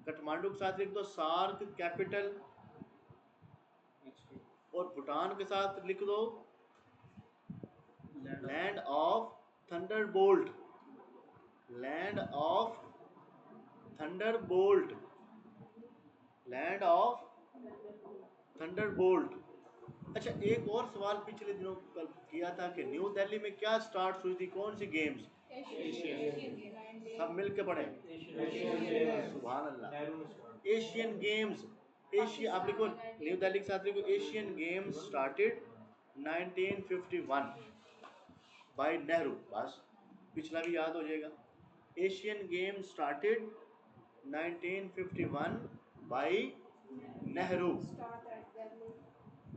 काठमांडू के साथ लिख दो सार्क कैपिटल, और भूटान के साथ लिख दो land of Thunderbolt, land of Thunderbolt, land of Thunderbolt. अच्छा, एक और सवाल पिछले दिनों कल किया था कि न्यू दिल्ली में क्या स्टार्ट हुई थी, कौन सी गेम्स? सब मिल के पढ़े, सुभान अल्लाह, एशियन गेम्स। एशिया, आप लिखो न्यू दिल्ली के साथ लिखो Asian games started 1951 by Nehru. बस पिछला भी याद हो जाएगा। Asian games started 1951 by Nehru. Start at Delhi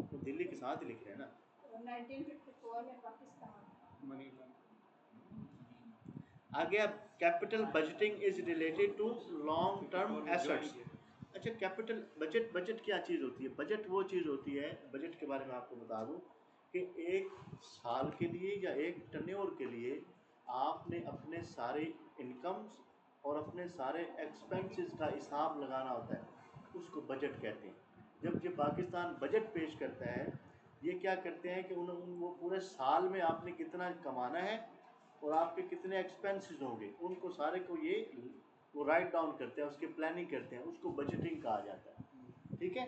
तो दिल्ली के साथ ही लिख रहे हैं ना। 1954 में पाकिस्तान। आगे अब capital budgeting is related to long term assets. अच्छा, कैपिटल बजट, बजट क्या चीज़ होती है? बजट वो चीज़ होती है, बजट के बारे में आपको बता दूं कि एक साल के लिए या एक टर्न्योर के लिए आपने अपने सारे इनकम्स और अपने सारे एक्सपेंसेस का हिसाब लगाना होता है, उसको बजट कहते हैं। जब ये पाकिस्तान बजट पेश करता है, ये क्या करते हैं कि वो पूरे साल में आपने कितना कमाना है और आपके कितने एक्सपेंसेस होंगे, उनको सारे को ये वो राइट डाउन करते हैं, उसकी प्लानिंग करते हैं, उसको बजटिंग कहा जाता है। ठीक है,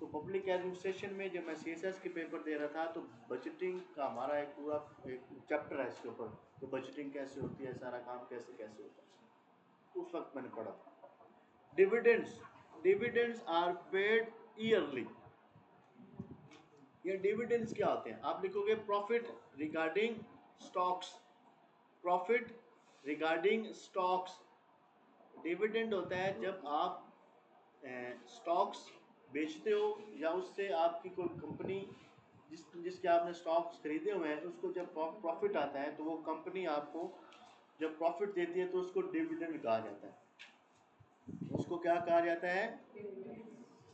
तो पब्लिक एडमिनिस्ट्रेशन में जब मैं CSS के पेपर दे रहा था तो बजटिंग का हमारा एक पूरा एक चैप्टर है इसके ऊपर, तो बजटिंग कैसे होती है, सारा काम कैसे कैसे होता है, उस वक्त मैंने पढ़ा था। Dividends, dividends are paid yearly. ये डिविडेंड्स क्या होते हैं? आप लिखोगे profit regarding stocks, profit regarding stocks. Dividend होता है जब आप स्टॉक्स बेचते हो या उससे आपकी कोई कंपनी जिसके आपने स्टॉक्स खरीदे हुए हैं, उसको जब प्रॉफिट आता है तो वो कंपनी आपको जब प्रॉफिट देती है तो उसको डिविडेंड कहा जाता है। उसको क्या कहा जाता है?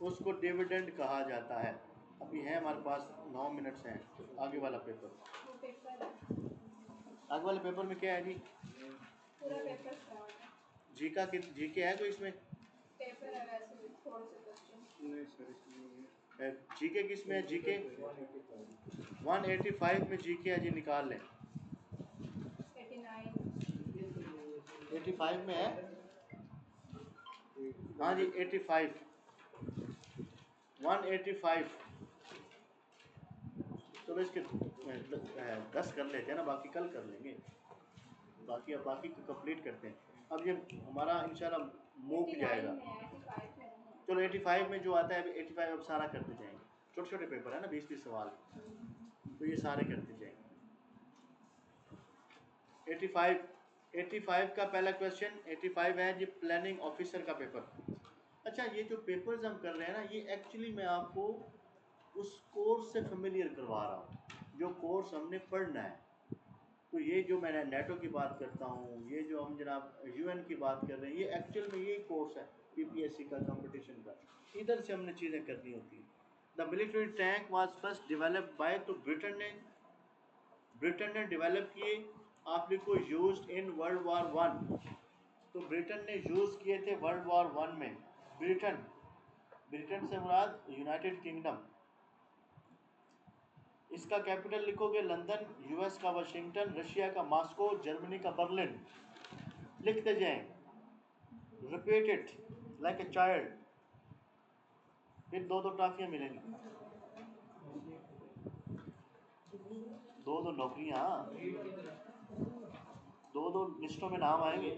उसको डिविडेंड कहा जाता है। अभी है हमारे पास 9 मिनट्स हैं। आगे वाला पेपर, वो पेपर आगे वाले पेपर में क्या है जी? पूरा पेपर स्टार्ट है। जीके है कोई इसमें? पेपर है वैसे भी थोड़े से क्वेश्चन। नहीं सर, इसमें जीके किस में है? जीके 185 में जीके है जी, निकाल लें। 89 85 में है, हाँ जी 85 185। चलो इसके 10 कर लेते हैं ना, बाकी कल कर लेंगे। बाकी को कंप्लीट करते हैं। अब ये हमारा इंशाल्लाह मूव जाएगा। 85 में नहीं। चलो 85 में जो आता है अभी 85 अब सारा करते जाएंगे। छोटे छोटे पेपर है ना, 20-20 सवाल, तो ये सारे करते जाएंगे। 85 का पहला क्वेश्चन 85 है जी, प्लानिंग ऑफिसर का पेपर। अच्छा, ये जो पेपर्स हम कर रहे हैं ना, ये एक्चुअली मैं आपको उस कोर्स से फेमिलियर करवा रहा हूँ जो कोर्स हमने पढ़ना है। तो ये जो मैं नेटो की बात करता हूँ, ये जो हम जनाब यूएन की बात कर रहे हैं, ये एक्चुअल में यही कोर्स है पीपीएससी का, कंपटीशन का। इधर से हमने चीज़ें करनी होती हैं। The military tank was first developed by, तो ब्रिटेन ने डेवलप किए, आप लिखो यूज्ड इन वर्ल्ड वॉर 1। तो ब्रिटेन ने यूज़ किए थे वर्ल्ड वॉर 1 में। ब्रिटेन से मुराद यूनाइटेड किंगडम। इसका कैपिटल लिखोगे लंदन, यूएस का वाशिंगटन, रशिया का मॉस्को, जर्मनी का बर्लिन। लिखते जाएं, repeat it like a child, फिर दो टॉफियां मिलेंगी, दो नौकरियां, दो लिस्टों में नाम आएंगे।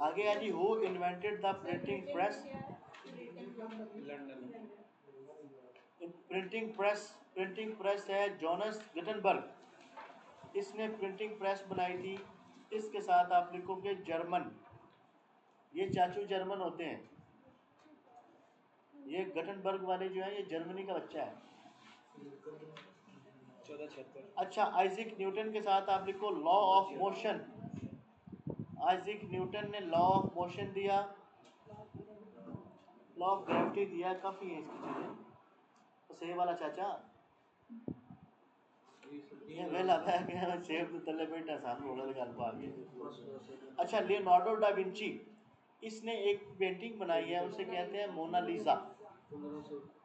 आगे है जी, who invented the printing press? Printing press है जोनास गुटेनबर्ग। इसने प्रिंटिंग प्रेस बनाई थी। इसके साथ आप लिखोगे जर्मन, ये चाचू जर्मन होते हैं, ये गटनबर्ग वाले जो है ये जर्मनी का बच्चा है। 1476। अच्छा, आइजैक न्यूटन के साथ आप लिखो law of motion. Isaac Newton ने लॉ ऑफ मोशन दिया, लॉ ऑफ ग्रेविटी दिया। काफ़ी है इसकी चीज़ें। तो सेब वाला चाचा ये वेला बैग है, सेब तो तले बैठा सामने होगा गल पा के। अच्छा, लियोनार्डो डा विंची, इसने एक पेंटिंग बनाई है, उसे कहते हैं मोनालिसा।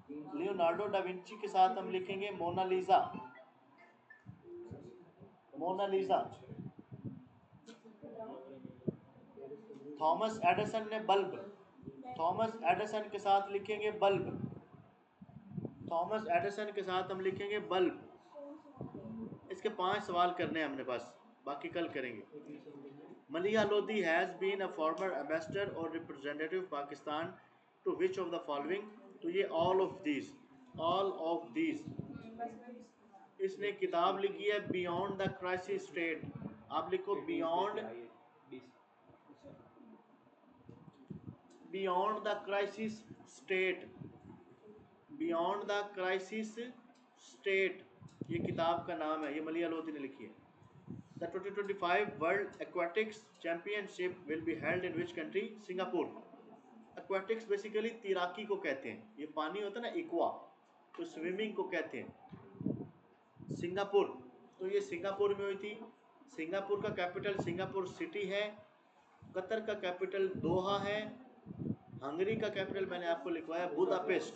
लियोनार्डो डा विंची के साथ हम लिखेंगे मोनालिसा। मोनालिसा। थॉमस एडिसन ने बल्ब, थॉमस एडिसन के साथ लिखेंगे बल्ब। थॉमस एडिसन के साथ हम लिखेंगे बल्ब। इसके 5 सवाल करने हैं हमने बस, बाकी कल करेंगे। Maleeha Lodhi has been a former ambassador और representative Pakistan to which of the following? तो ये ऑल ऑफ दीज। इसने किताब लिखी है बियॉन्ड द क्राइसिस स्टेट। आप लिखो beyond the crisis state. Beyond the crisis state, ये किताब का नाम है, ये मलिया लोधी ने लिखी है। The 2025 World Aquatics Championship will be held in which country? Singapore. Aquatics basically तैराकी को कहते हैं, ये पानी होता है ना एक्वा, तो स्विमिंग को कहते हैं। सिंगापुर, तो ये सिंगापुर में हुई थी। सिंगापुर का कैपिटल सिंगापुर सिटी है। कतर का कैपिटल दोहा है। हंगरी का कैपिटल मैंने आपको लिखवाया बुदापेस्ट।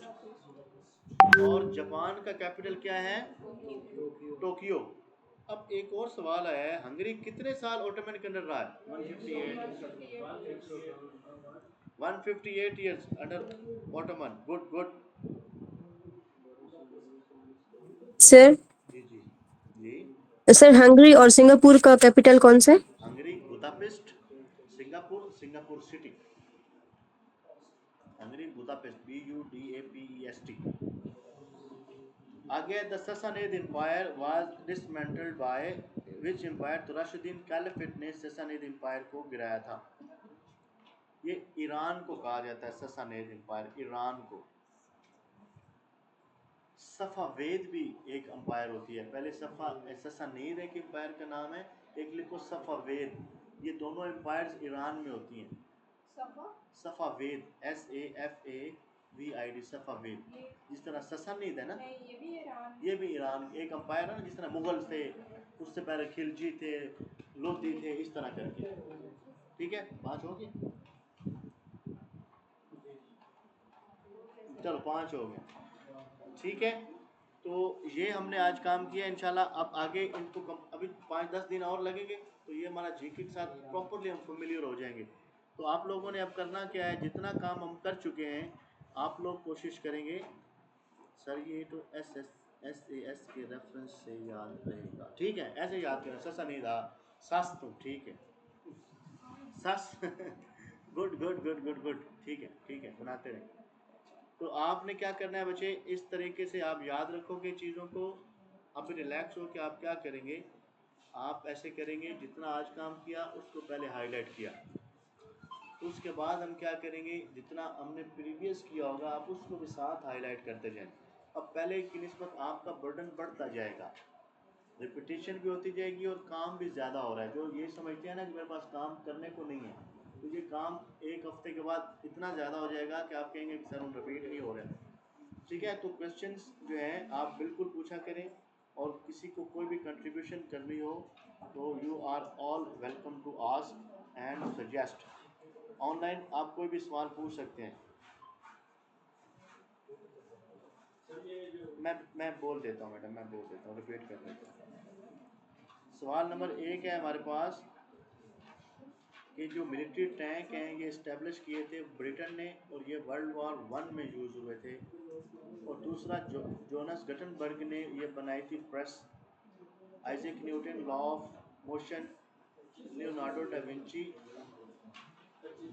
और जापान का कैपिटल क्या है? टोक्यो। अब एक और सवाल आया है, हंगरी कितने साल ओटोमन के अंडर रहा है? 158 years under Ottoman. Good. Sir ji. Sir Hungary और सिंगापुर का कैपिटल कौन सा है? Hungary Budapest, Singapore city. Hungary Budapest, BUDAPEST। आगे, the Sasanid empire was dismantled by which empire? तो राशिदीन कैलिफेट ने ससानिद एम्पायर को गिराया था। ये ईरान को कहा जाता है ससानिद एम्पायर, ईरान को। सफावेद भी एक एम्पायर होती है। पहले ससानिद एक एम्पायर का नाम है, एक लिखो सफावेद। ये दोनों एम्पायर्स ईरान में होती हैं। सफावेद, SAFAVID, सफावेद। जिस तरह ससानिद है ना, ये भी ईरान एक एम्पायर है ना, जिस तरह मुगल थे, उससे पहले खिलजी थे, लोधी थे, इस तरह करके। ठीक है, 5 हो गए, चलो 5 हो गए। ठीक है, तो ये हमने आज काम किया। इंशाल्लाह अब आगे इनको अभी 5-10 दिन और लगेंगे, तो ये हमारा जीके के साथ प्रॉपरली हम फेमिलियर हो जाएंगे। तो आप लोगों ने अब करना क्या है, जितना काम हम कर चुके हैं आप लोग कोशिश करेंगे। सर ये तो SAS के रेफरेंस से याद रहेगा, ठीक है, ऐसे याद करें। ससा नहीं रहा, सस, तो ठीक है, सस। गुड, ठीक है, बनाते रहें। तो आपने क्या करना है बच्चे, इस तरीके से आप याद रखोगे चीज़ों को। आप रिलैक्स हो के आप क्या करेंगे, आप ऐसे करेंगे, जितना आज काम किया उसको पहले हाईलाइट किया। उसके बाद हम क्या करेंगे, जितना हमने प्रीवियस किया होगा आप उसको भी साथ हाईलाइट करते जाएं। अब पहले की निस्बत आपका बर्डन बढ़ता जाएगा। रिपीटिशन भी होती जाएगी और काम भी ज़्यादा हो रहा है। जो ये समझते हैं ना कि मेरे पास काम करने को नहीं है, तो ये काम एक हफ्ते के बाद इतना ज़्यादा हो जाएगा कि आप कहेंगे कि सर हम रिपीट नहीं हो रहे हैं। ठीक है, तो क्वेश्चंस जो हैं आप बिल्कुल पूछा करें, और किसी को कोई भी कंट्रीब्यूशन करनी हो तो you are all welcome to ask and suggest. Online आप कोई भी सवाल पूछ सकते हैं। मैं बोल देता हूँ मैडम, मैं बोल देता हूँ, रिपीट कर देता हूँ। सवाल नंबर 1 है हमारे पास कि जो मिलिट्री टैंक हैं ये इस्टेब्लिश किए थे ब्रिटेन ने, और ये वर्ल्ड वॉर 1 में यूज़ हुए थे। और दूसरा जोनास गटनबर्ग ने ये बनाई थी press. Isaac Newton law of motion, Leonardo da Vinci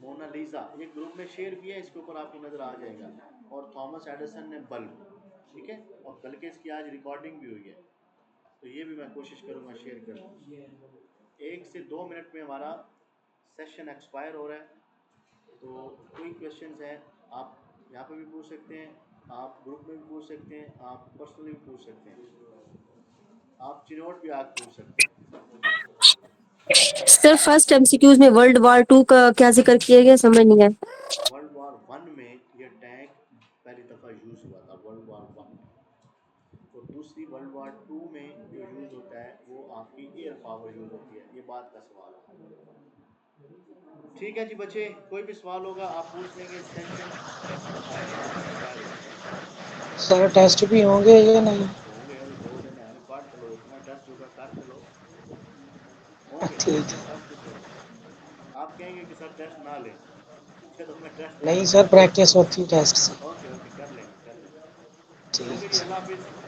Mona Lisa, ये ग्रुप में शेयर किया है, इसके ऊपर आपको नज़र आ जाएगा। और थॉमस एडिसन ने बल्ब। ठीक है, और बल्कि इसकी आज रिकॉर्डिंग भी हुई है, तो ये भी मैं कोशिश करूँगा शेयर करूँ। 1 से 2 मिनट में हमारा सेशन एक्सपायर हो रहा है। तो कोई क्वेश्चंस हैं आप यहाँ पे भी पूछ सकते हैं, आप ग्रुप में भी पूछ सकते हैं, आप पर्सनली भी पूछ सकते हैं, आप चिनोट भी आके पूछ सकते हैं। सर फर्स्ट एमसीक्यूज में वर्ल्ड वॉर 2 का क्या जिक्र किया गया, समझ नहीं आया। वर्ल्ड वॉर 1 में ये टैंक पहली दफ़ा यूज़ हुआ था, वर्ल्ड वॉर 1 में। और दूसरी वर्ल्ड वॉर 2 में जो यूज़ होता है वो आपकी एयर पावर यूज़ होती है। ये बात का सवाल है। ठीक है जी बच्चे, कोई भी सवाल होगा आप पूछ लेंगे। सेशन सर टेस्ट भी होंगे या नहीं? होंगे, अभी 2 दिन है, अभी पढ़ चलो, इतना टेस्ट होगा कर चलो, होंगे ठीक है। सब कुछ होगा। आप कहेंगे कि सर टेस्ट ना लें, चलो मैं टेस्ट नहीं लेता सर, प्रैक्टिस होती है टेस्ट से। हूँ। ओके ओके, कर लेंगे कर लेंगे। ठीक ओके जी, है। अल्लाह हाफिज़।